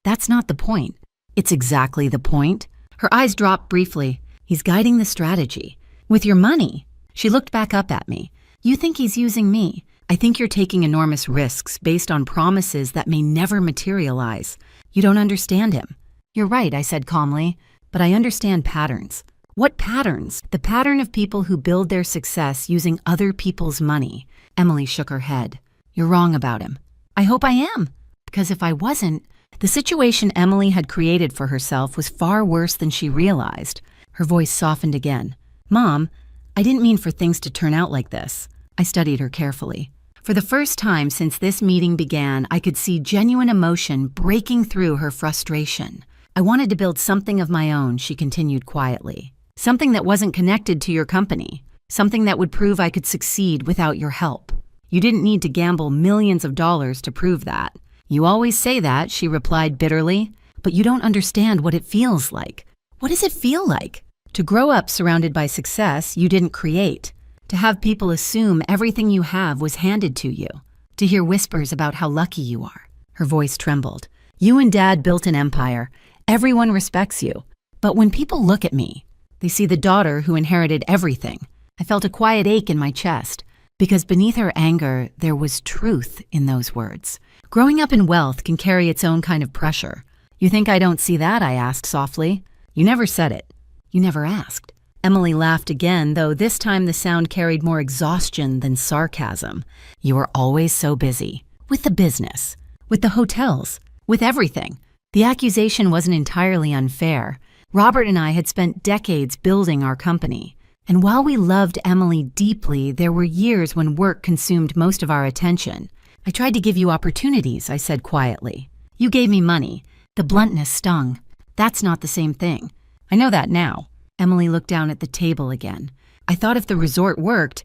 "That's not the point." "It's exactly the point." Her eyes dropped briefly. "He's guiding the strategy. With your money." She looked back up at me. "You think he's using me. I think you're taking enormous risks based on promises that may never materialize. You don't understand him." "You're right," I said calmly, "but I understand patterns." "What patterns?" "The pattern of people who build their success using other people's money." Emily shook her head. "You're wrong about him." "I hope I am, because if I wasn't..." The situation Emily had created for herself was far worse than she realized. Her voice softened again. "Mom, I didn't mean for things to turn out like this." I studied her carefully. For the first time since this meeting began, I could see genuine emotion breaking through her frustration. "I wanted to build something of my own," she continued quietly. "Something that wasn't connected to your company. Something that would prove I could succeed without your help. You didn't need to gamble millions of dollars to prove that." "You always say that," she replied bitterly, "but you don't understand what it feels like." "What does it feel like?" "To grow up surrounded by success you didn't create. To have people assume everything you have was handed to you. To hear whispers about how lucky you are." Her voice trembled. "You and Dad built an empire. Everyone respects you. But when people look at me, they see the daughter who inherited everything." I felt a quiet ache in my chest, because beneath her anger, there was truth in those words. Growing up in wealth can carry its own kind of pressure. "You think I don't see that?" I asked softly. "You never said it. You never asked." Emily laughed again, though this time the sound carried more exhaustion than sarcasm. "You were always so busy. With the business. With the hotels. With everything." The accusation wasn't entirely unfair. Robert and I had spent decades building our company. And while we loved Emily deeply, there were years when work consumed most of our attention. "I tried to give you opportunities," I said quietly. "You gave me money." The bluntness stung. "That's not the same thing." "I know that now." Emily looked down at the table again. "I thought if the resort worked,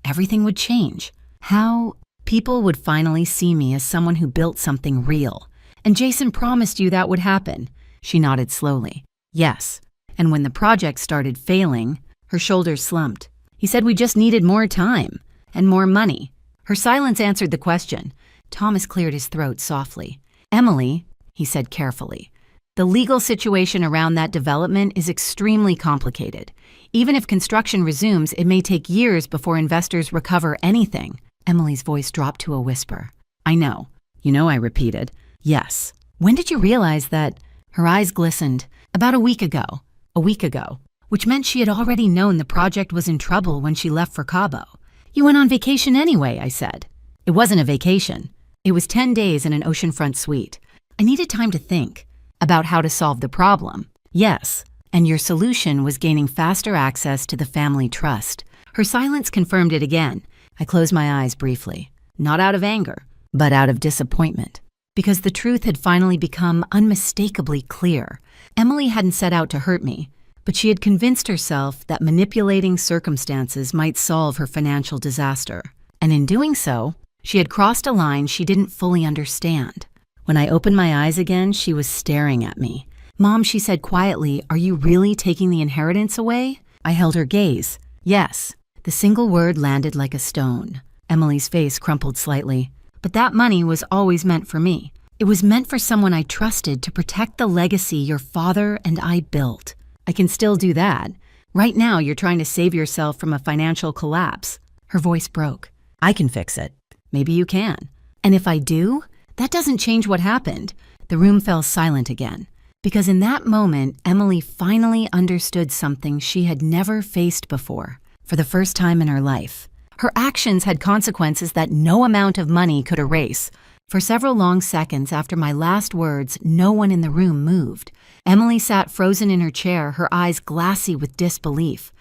everything would change. How people would finally see me as someone who built something real. And Jason promised you that would happen." She nodded slowly. "Yes. And when the project started failing," her shoulders slumped. "He said we just needed more time and more money." Her silence answered the question. Thomas cleared his throat softly. "Emily," he said carefully, "the legal situation around that development is extremely complicated. Even if construction resumes, it may take years before investors recover anything." Emily's voice dropped to a whisper. "I know." "You know," I repeated. "Yes." "When did you realize that?" Her eyes glistened. "About a week ago." A week ago. Which meant she had already known the project was in trouble when she left for Cabo. "You went on vacation anyway," I said. "It wasn't a vacation." It was 10 days in an oceanfront suite. I needed time to think about how to solve the problem. Yes, and your solution was gaining faster access to the family trust. Her silence confirmed it again. I closed my eyes briefly, not out of anger, but out of disappointment. Because the truth had finally become unmistakably clear. Emily hadn't set out to hurt me, but she had convinced herself that manipulating circumstances might solve her financial disaster. And in doing so, she had crossed a line she didn't fully understand. When I opened my eyes again, she was staring at me. "Mom," she said quietly, "are you really taking the inheritance away?" I held her gaze. Yes. The single word landed like a stone. Emily's face crumpled slightly. But that money was always meant for me. It was meant for someone I trusted to protect the legacy your father and I built. I can still do that. Right now, you're trying to save yourself from a financial collapse. Her voice broke. I can fix it. Maybe you can. And if I do, that doesn't change what happened. The room fell silent again. Because in that moment, Emily finally understood something she had never faced before, for the first time in her life. Her actions had consequences that no amount of money could erase. For several long seconds after my last words, no one in the room moved. Emily sat frozen in her chair, her eyes glassy with disbelief.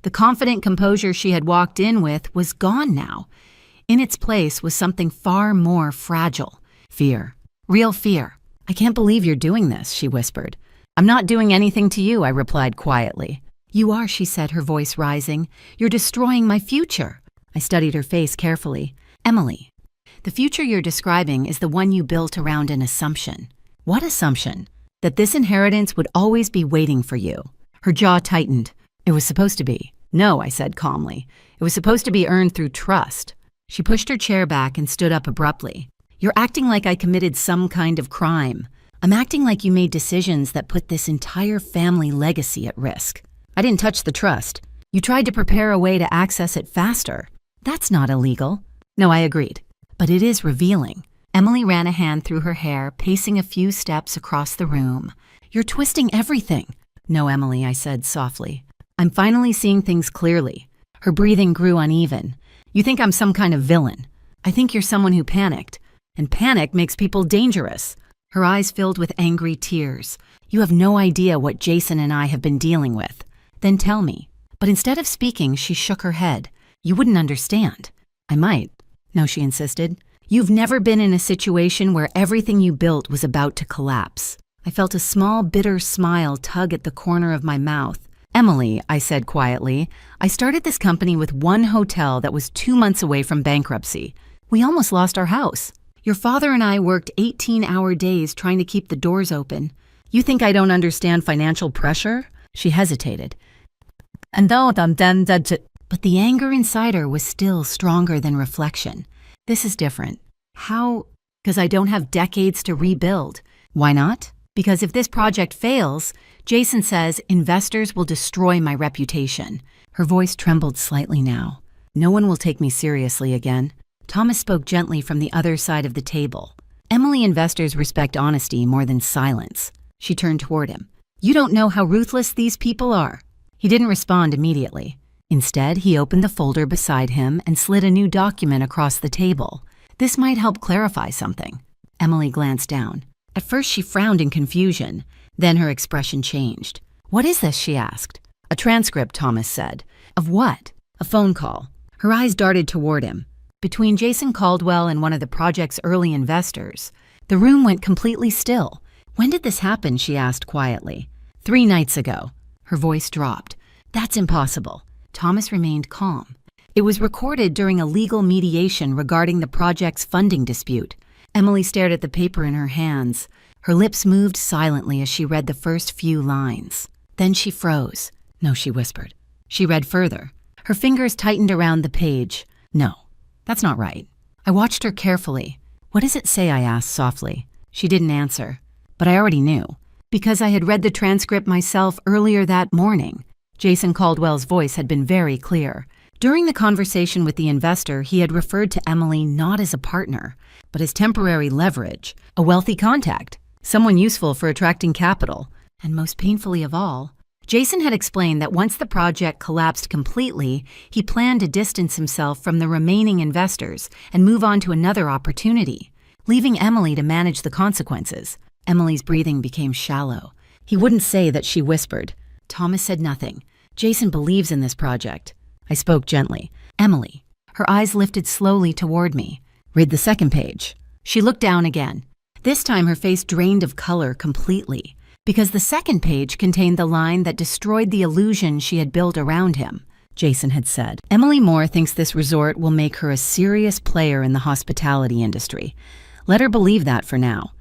The confident composure she had walked in with was gone now. In its place was something far more fragile. Fear. Real fear. "I can't believe you're doing this," she whispered. "I'm not doing anything to you," I replied quietly. "You are," she said, her voice rising. "You're destroying my future." I studied her face carefully. "Emily, the future you're describing is the one you built around an assumption." "What assumption?" "That this inheritance would always be waiting for you." Her jaw tightened. "It was supposed to be." "No," I said calmly. "It was supposed to be earned through trust." She pushed her chair back and stood up abruptly. "You're acting like I committed some kind of crime. I'm acting like you made decisions that put this entire family legacy at risk. I didn't touch the trust. You tried to prepare a way to access it faster. That's not illegal." "No," I agreed. "But it is revealing." Emily ran a hand through her hair, pacing a few steps across the room. "You're twisting everything." "No, Emily," I said softly. "I'm finally seeing things clearly." Her breathing grew uneven. "You think I'm some kind of villain. I think you're someone who panicked. And panic makes people dangerous." Her eyes filled with angry tears. "You have no idea what Jason and I have been dealing with." "Then tell me." But instead of speaking, she shook her head. "You wouldn't understand." "I might." "No," she insisted. "You've never been in a situation where everything you built was about to collapse." I felt a small, bitter smile tug at the corner of my mouth. "Emily," I said quietly, "I started this company with one hotel that was 2 months away from bankruptcy. We almost lost our house. Your father and I worked 18-hour days trying to keep the doors open. You think I don't understand financial pressure?" She hesitated. But the anger inside her was still stronger than reflection. "This is different." "How?" "Because I don't have decades to rebuild." "Why not?" "Because if this project fails, Jason says investors will destroy my reputation." Her voice trembled slightly now. "No one will take me seriously again." Thomas spoke gently from the other side of the table. "Emily, investors respect honesty more than silence." She turned toward him. "You don't know how ruthless these people are." He didn't respond immediately. Instead, he opened the folder beside him and slid a new document across the table. "This might help clarify something." Emily glanced down. At first, she frowned in confusion. Then her expression changed. "What is this?" she asked. "A transcript," Thomas said. "Of what?" "A phone call." Her eyes darted toward him. Between Jason Caldwell and one of the project's early investors. The room went completely still. "When did this happen?" she asked quietly. 3 nights ago." Her voice dropped. "That's impossible." Thomas remained calm. "It was recorded during a legal mediation regarding the project's funding dispute." Emily stared at the paper in her hands. Her lips moved silently as she read the first few lines. Then she froze. "No," she whispered. She read further. Her fingers tightened around the page. "No, that's not right." I watched her carefully. "What does it say?" I asked softly. She didn't answer. But I already knew, because I had read the transcript myself earlier that morning. Jason Caldwell's voice had been very clear. During the conversation with the investor, he had referred to Emily not as a partner, but as temporary leverage, a wealthy contact, someone useful for attracting capital. And most painfully of all, Jason had explained that once the project collapsed completely, he planned to distance himself from the remaining investors and move on to another opportunity. leaving Emily to manage the consequences. Emily's breathing became shallow. He wouldn't say that she whispered. Thomas said nothing. Jason believes in this project. I spoke gently. Emily. Her eyes lifted slowly toward me. Read the second page. She looked down again. This time her face drained of color completely, because the second page contained the line that destroyed the illusion she had built around him. Jason had said, Emily Moore thinks this resort will make her a serious player in the hospitality industry. Let her believe that for now.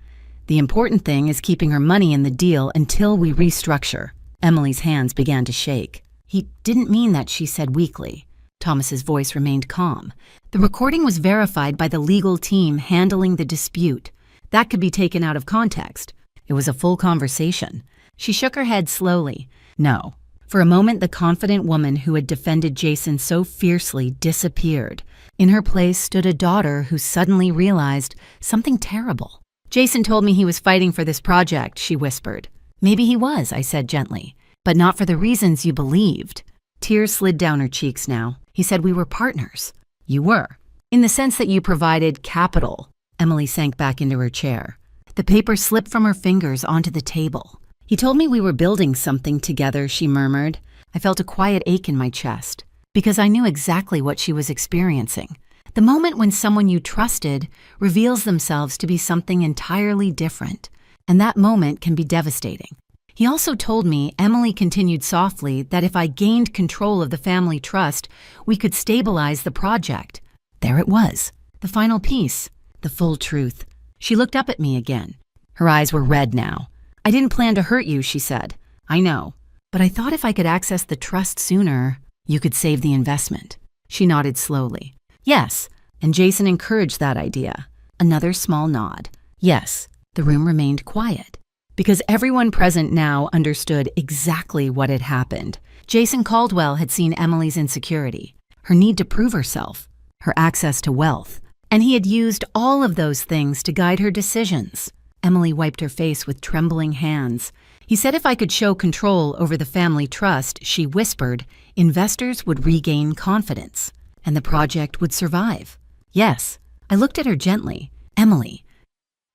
The important thing is keeping her money in the deal until we restructure. Emily's hands began to shake. He didn't mean that, she said weakly. Thomas's voice remained calm. The recording was verified by the legal team handling the dispute. That could be taken out of context. It was a full conversation. She shook her head slowly. No. For a moment, the confident woman who had defended Jason so fiercely disappeared. In her place stood a daughter who suddenly realized something terrible. Jason told me he was fighting for this project, she whispered. Maybe he was, I said gently, but not for the reasons you believed. Tears slid down her cheeks now. He said we were partners. You were. In the sense that you provided capital. Emily sank back into her chair. The paper slipped from her fingers onto the table. He told me we were building something together, she murmured. I felt a quiet ache in my chest, because I knew exactly what she was experiencing. The moment when someone you trusted reveals themselves to be something entirely different, and that moment can be devastating. He also told me, Emily continued softly, that if I gained control of the family trust, we could stabilize the project. There it was, the final piece, the full truth. She looked up at me again. Her eyes were red now. I didn't plan to hurt you, she said. I know, but I thought if I could access the trust sooner, you could save the investment. She nodded slowly. Yes, and Jason encouraged that idea. Another small nod. Yes, the room remained quiet, because everyone present now understood exactly what had happened. Jason Caldwell had seen Emily's insecurity, her need to prove herself, her access to wealth, and he had used all of those things to guide her decisions. Emily wiped her face with trembling hands. He said if I could show control over the family trust, she whispered, investors would regain confidence, and the project would survive. Yes, I looked at her gently. Emily,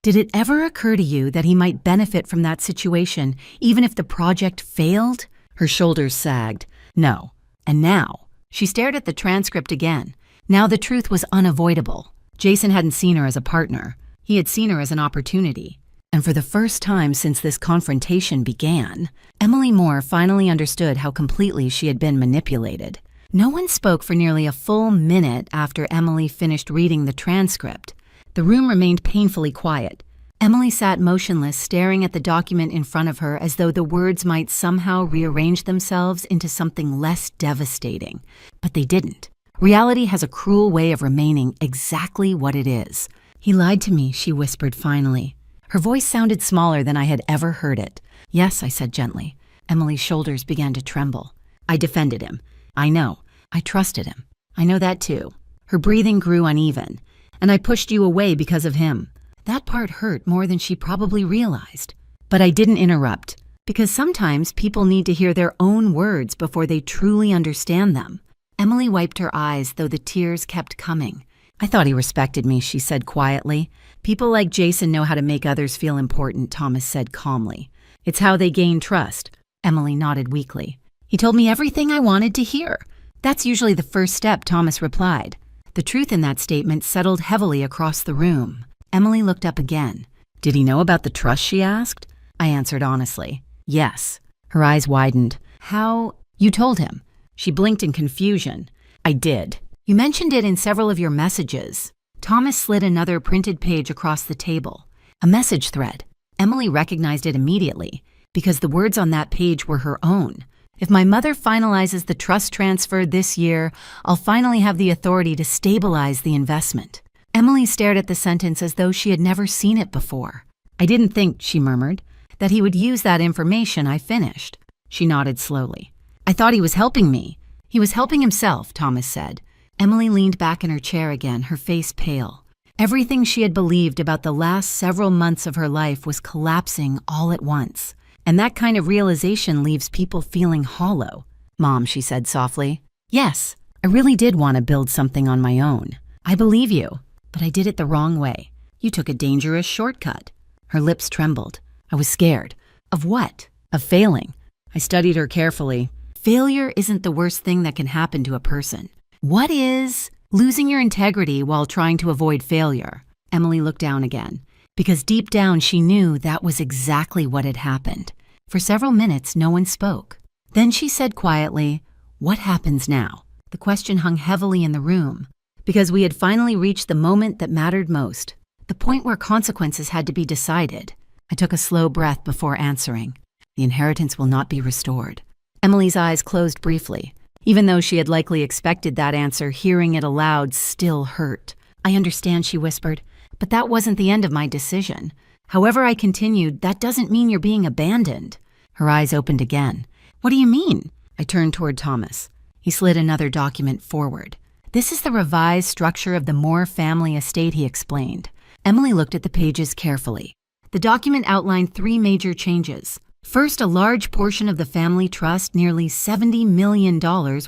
did it ever occur to you that he might benefit from that situation, even if the project failed? Her shoulders sagged. No. And now, she stared at the transcript again. Now the truth was unavoidable. Jason hadn't seen her as a partner. He had seen her as an opportunity. And for the first time since this confrontation began, Emily Moore finally understood how completely she had been manipulated. No one spoke for nearly a full minute after Emily finished reading the transcript. The room remained painfully quiet. Emily sat motionless, staring at the document in front of her as though the words might somehow rearrange themselves into something less devastating. But they didn't. Reality has a cruel way of remaining exactly what it is. He lied to me, she whispered finally. Her voice sounded smaller than I had ever heard it. Yes, I said gently. Emily's shoulders began to tremble. I defended him. I know. I trusted him. I know that too. Her breathing grew uneven. And I pushed you away because of him. That part hurt more than she probably realized. But I didn't interrupt, because sometimes people need to hear their own words before they truly understand them. Emily wiped her eyes, though the tears kept coming. I thought he respected me, she said quietly. People like Jason know how to make others feel important, Thomas said calmly. It's how they gain trust. Emily nodded weakly. He told me everything I wanted to hear. That's usually the first step, Thomas replied. The truth in that statement settled heavily across the room. Emily looked up again. Did he know about the trust, she asked? I answered honestly. Yes. Her eyes widened. How? You told him. She blinked in confusion. I did. You mentioned it in several of your messages. Thomas slid another printed page across the table. A message thread. Emily recognized it immediately, because the words on that page were her own. If my mother finalizes the trust transfer this year, I'll finally have the authority to stabilize the investment. Emily stared at the sentence as though she had never seen it before. I didn't think, she murmured, that he would use that information. I finished. She nodded slowly. I thought he was helping me. He was helping himself, Thomas said. Emily leaned back in her chair again, her face pale. Everything she had believed about the last several months of her life was collapsing all at once. And that kind of realization leaves people feeling hollow. Mom, she said softly. Yes, I really did want to build something on my own. I believe you, but I did it the wrong way. You took a dangerous shortcut." Her lips trembled. I was scared. Of what? Of failing. I studied her carefully. Failure isn't the worst thing that can happen to a person. What is losing your integrity while trying to avoid failure? Emily looked down again, because deep down she knew that was exactly what had happened. For several minutes, no one spoke. Then she said quietly, "What happens now?" The question hung heavily in the room, because we had finally reached the moment that mattered most, the point where consequences had to be decided. I took a slow breath before answering. "The inheritance will not be restored." Emily's eyes closed briefly. Even though she had likely expected that answer, hearing it aloud still hurt. "I understand," she whispered, "but that wasn't the end of my decision. However I continued, that doesn't mean you're being abandoned." Her eyes opened again. "What do you mean?" I turned toward Thomas. He slid another document forward. "This is the revised structure of the Moore family estate," he explained. Emily looked at the pages carefully. The document outlined 3 major changes. First, a large portion of the family trust, nearly $70 million,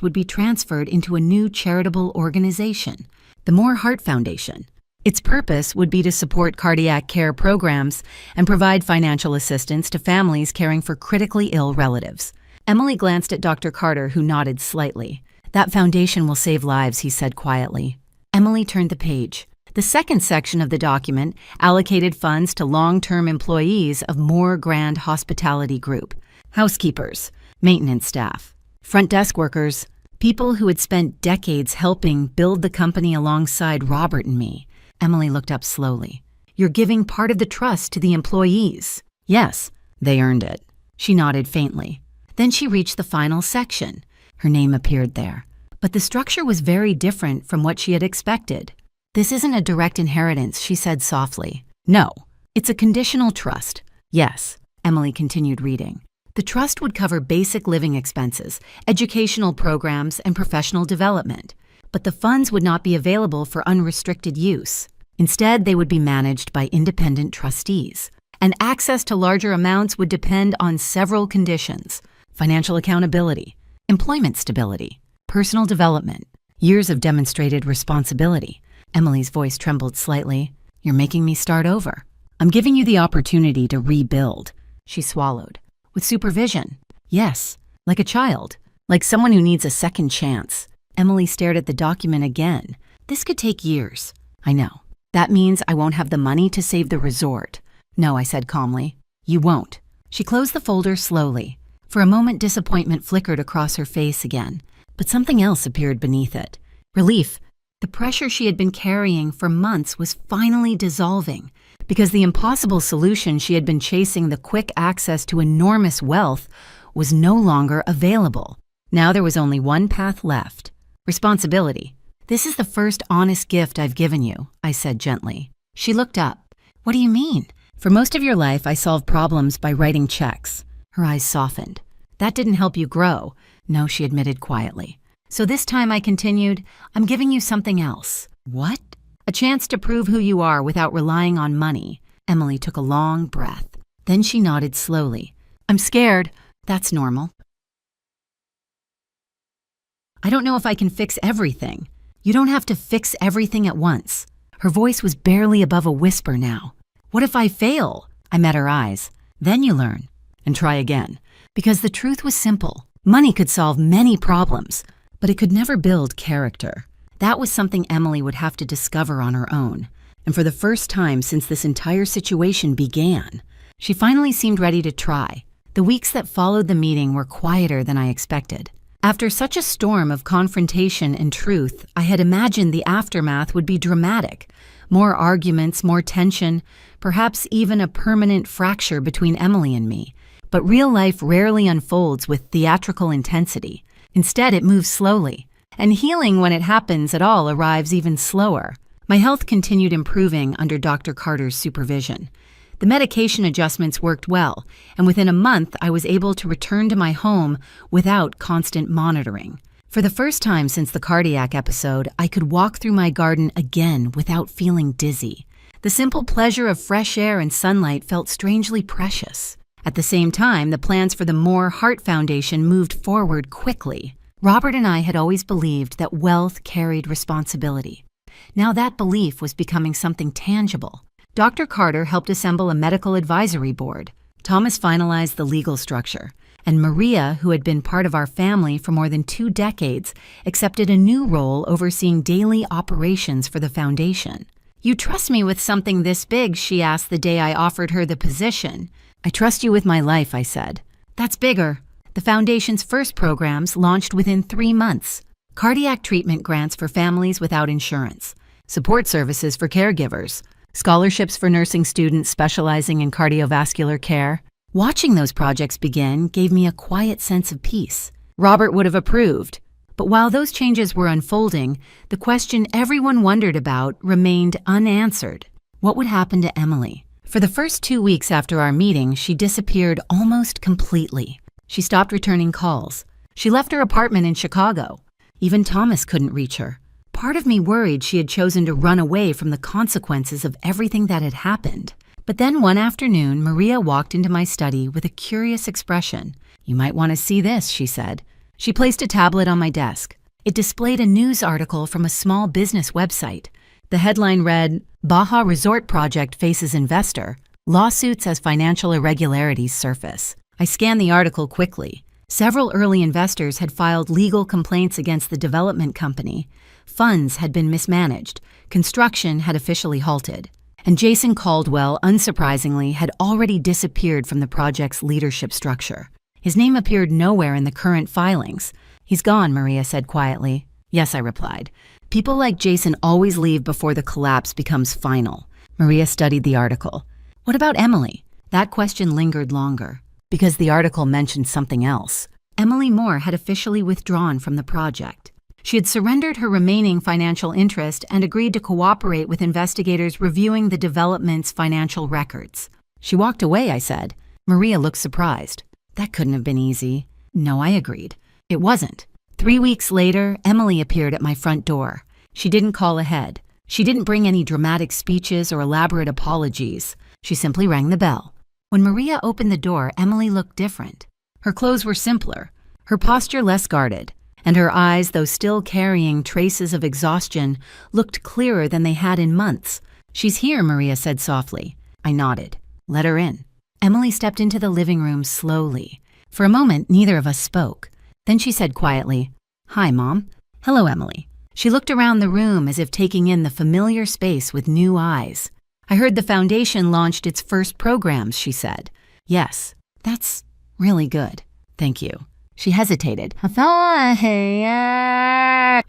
would be transferred into a new charitable organization, the Moore Heart Foundation. Its purpose would be to support cardiac care programs and provide financial assistance to families caring for critically ill relatives. Emily glanced at Dr. Carter, who nodded slightly. "That foundation will save lives," he said quietly. Emily turned the page. The second section of the document allocated funds to long-term employees of Moore Grand Hospitality Group, housekeepers, maintenance staff, front desk workers, people who had spent decades helping build the company alongside Robert and me. Emily looked up slowly. "You're giving part of the trust to the employees." "Yes, they earned it." She nodded faintly. Then she reached the final section. Her name appeared there. But the structure was very different from what she had expected. "This isn't a direct inheritance," she said softly. "No, it's a conditional trust." "Yes," Emily continued reading. "The trust would cover basic living expenses, educational programs, and professional development. But the funds would not be available for unrestricted use. Instead, they would be managed by independent trustees. And access to larger amounts would depend on several conditions: financial accountability, employment stability, personal development, years of demonstrated responsibility." Emily's voice trembled slightly. "You're making me start over. I'm giving you the opportunity to rebuild." She swallowed. "With supervision." "Yes, like a child, like someone who needs a second chance." Emily stared at the document again. "This could take years." "I know. That means I won't have the money to save the resort." "No," I said calmly. "You won't." She closed the folder slowly. For a moment, disappointment flickered across her face again, but something else appeared beneath it. Relief. The pressure she had been carrying for months was finally dissolving, because the impossible solution she had been chasing, the quick access to enormous wealth, was no longer available. Now there was only one path left: responsibility. "This is the first honest gift I've given you," I said gently. She looked up. "What do you mean?" "For most of your life, I solved problems by writing checks." Her eyes softened. "That didn't help you grow." "No," she admitted quietly. "So this time," I continued, "I'm giving you something else." "What?" "A chance to prove who you are without relying on money." Emily took a long breath. Then she nodded slowly. "I'm scared." "That's normal." "I don't know if I can fix everything." "You don't have to fix everything at once." Her voice was barely above a whisper now. "What if I fail?" I met her eyes. "Then you learn and try again." Because the truth was simple. Money could solve many problems, but it could never build character. That was something Emily would have to discover on her own. And for the first time since this entire situation began, she finally seemed ready to try. The weeks that followed the meeting were quieter than I expected. After such a storm of confrontation and truth, I had imagined the aftermath would be dramatic. More arguments, more tension, perhaps even a permanent fracture between Emily and me. But real life rarely unfolds with theatrical intensity. Instead, it moves slowly. And healing, when it happens at all, arrives even slower. My health continued improving under Dr. Carter's supervision. The medication adjustments worked well, and within a month I was able to return to my home without constant monitoring. For the first time since the cardiac episode, I could walk through my garden again without feeling dizzy. The simple pleasure of fresh air and sunlight felt strangely precious. At the same time, the plans for the Moore Heart Foundation moved forward quickly. Robert and I had always believed that wealth carried responsibility. Now that belief was becoming something tangible. Dr. Carter helped assemble a medical advisory board. Thomas finalized the legal structure. And Maria, who had been part of our family for more than 2 decades, accepted a new role overseeing daily operations for the foundation. "You trust me with something this big?" she asked the day I offered her the position. "I trust you with my life," I said. "That's bigger." The foundation's first programs launched within 3 months. Cardiac treatment grants for families without insurance, support services for caregivers, scholarships for nursing students specializing in cardiovascular care. Watching those projects begin gave me a quiet sense of peace. Robert would have approved. But while those changes were unfolding, the question everyone wondered about remained unanswered. What would happen to Emily? For the first 2 weeks after our meeting, she disappeared almost completely. She stopped returning calls. She left her apartment in Chicago. Even Thomas couldn't reach her. Part of me worried she had chosen to run away from the consequences of everything that had happened. But then one afternoon, Maria walked into my study with a curious expression. "You might want to see this," she said. She placed a tablet on my desk. It displayed a news article from a small business website. The headline read, "Baja Resort Project Faces Investor. Lawsuits as Financial Irregularities Surface." I scanned the article quickly. Several early investors had filed legal complaints against the development company. Funds had been mismanaged. Construction had officially halted. And Jason Caldwell, unsurprisingly, had already disappeared from the project's leadership structure. His name appeared nowhere in the current filings. "He's gone," Maria said quietly. "Yes," I replied. "People like Jason always leave before the collapse becomes final." Maria studied the article. "What about Emily?" That question lingered longer, because the article mentioned something else. Emily Moore had officially withdrawn from the project. She had surrendered her remaining financial interest and agreed to cooperate with investigators reviewing the development's financial records. "She walked away," I said. Maria looked surprised. "That couldn't have been easy." "No," I agreed. "It wasn't." 3 weeks later, Emily appeared at my front door. She didn't call ahead. She didn't bring any dramatic speeches or elaborate apologies. She simply rang the bell. When Maria opened the door, Emily looked different. Her clothes were simpler, her posture less guarded, and her eyes, though still carrying traces of exhaustion, looked clearer than they had in months. "She's here," Maria said softly. I nodded. "Let her in." Emily stepped into the living room slowly. For a moment, neither of us spoke. Then she said quietly, "Hi, Mom." "Hello, Emily." She looked around the room as if taking in the familiar space with new eyes. "I heard the foundation launched its first programs," she said. "Yes, that's really good. Thank you." She hesitated. "I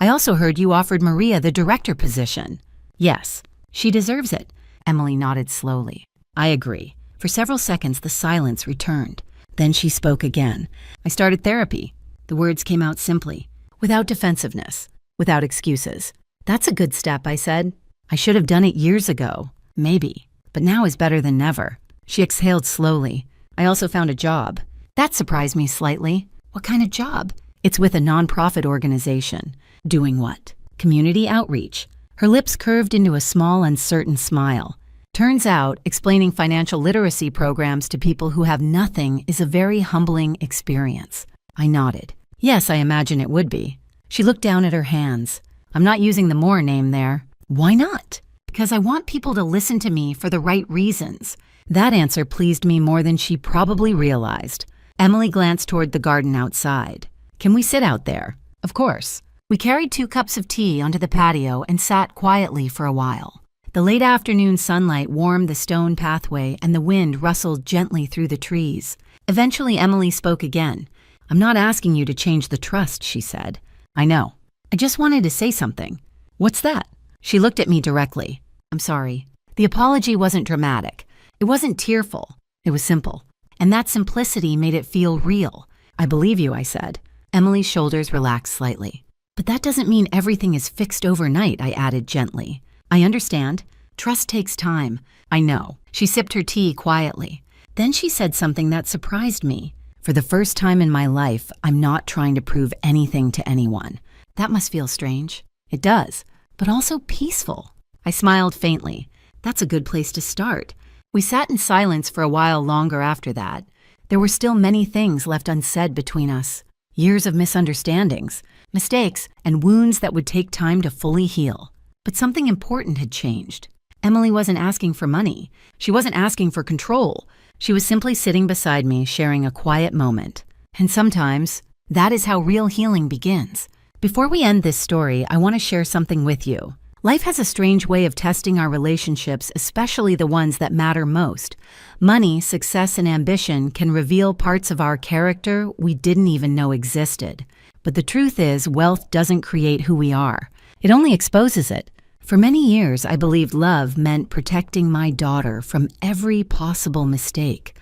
also heard you offered Maria the director position." "Yes, she deserves it." Emily nodded slowly. "I agree." For several seconds, the silence returned. Then she spoke again. "I started therapy." The words came out simply, without defensiveness, without excuses. "That's a good step," I said. "I should have done it years ago. Maybe. But now is better than never." She exhaled slowly. "I also found a job." That surprised me slightly. "What kind of job?" "It's with a nonprofit organization." "Doing what?" "Community outreach." Her lips curved into a small, uncertain smile. "Turns out, explaining financial literacy programs to people who have nothing is a very humbling experience." I nodded. "Yes, I imagine it would be." She looked down at her hands. "I'm not using the Moore name there." "Why not?" "Because I want people to listen to me for the right reasons." That answer pleased me more than she probably realized. Emily glanced toward the garden outside. "Can we sit out there?" "Of course." We carried 2 cups of tea onto the patio and sat quietly for a while. The late afternoon sunlight warmed the stone pathway and the wind rustled gently through the trees. Eventually, Emily spoke again. "I'm not asking you to change the trust," she said. "I know. I just wanted to say something." "What's that?" She looked at me directly. "I'm sorry." The apology wasn't dramatic. It wasn't tearful. It was simple. And that simplicity made it feel real. "I believe you," I said. Emily's shoulders relaxed slightly. "But that doesn't mean everything is fixed overnight," I added gently. "I understand. Trust takes time." "I know." She sipped her tea quietly. Then she said something that surprised me. "For the first time in my life, I'm not trying to prove anything to anyone." That must feel strange. It does, but also peaceful. I smiled faintly. That's a good place to start. We sat in silence for a while longer after that. There were still many things left unsaid between us. Years of misunderstandings, mistakes, and wounds that would take time to fully heal. But something important had changed. Emily wasn't asking for money. She wasn't asking for control. She was simply sitting beside me, sharing a quiet moment. And sometimes, that is how real healing begins. Before we end this story, I want to share something with you. Life has a strange way of testing our relationships, especially the ones that matter most. Money, success, and ambition can reveal parts of our character we didn't even know existed. But the truth is, wealth doesn't create who we are. It only exposes it. For many years, I believed love meant protecting my daughter from every possible mistake.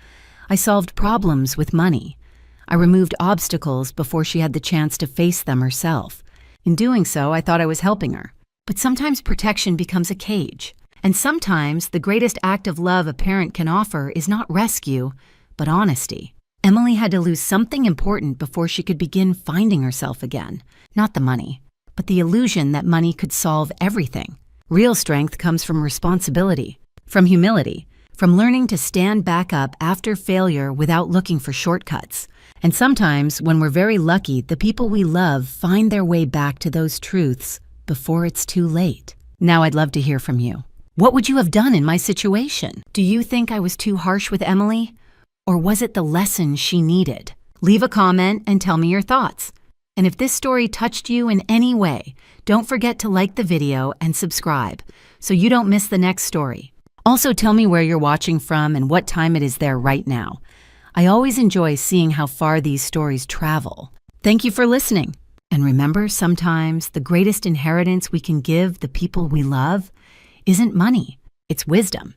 I solved problems with money. I removed obstacles before she had the chance to face them herself. In doing so, I thought I was helping her. But sometimes protection becomes a cage. And sometimes the greatest act of love a parent can offer is not rescue, but honesty. Emily had to lose something important before she could begin finding herself again. Not the money, but the illusion that money could solve everything. Real strength comes from responsibility, from humility, from learning to stand back up after failure without looking for shortcuts. And sometimes, when we're very lucky, the people we love find their way back to those truths before it's too late. Now I'd love to hear from you. What would you have done in my situation? Do you think I was too harsh with Emily? Or was it the lesson she needed? Leave a comment and tell me your thoughts. And if this story touched you in any way, don't forget to like the video and subscribe so you don't miss the next story. Also, tell me where you're watching from and what time it is there right now. I always enjoy seeing how far these stories travel. Thank you for listening. And remember, sometimes the greatest inheritance we can give the people we love isn't money, it's wisdom.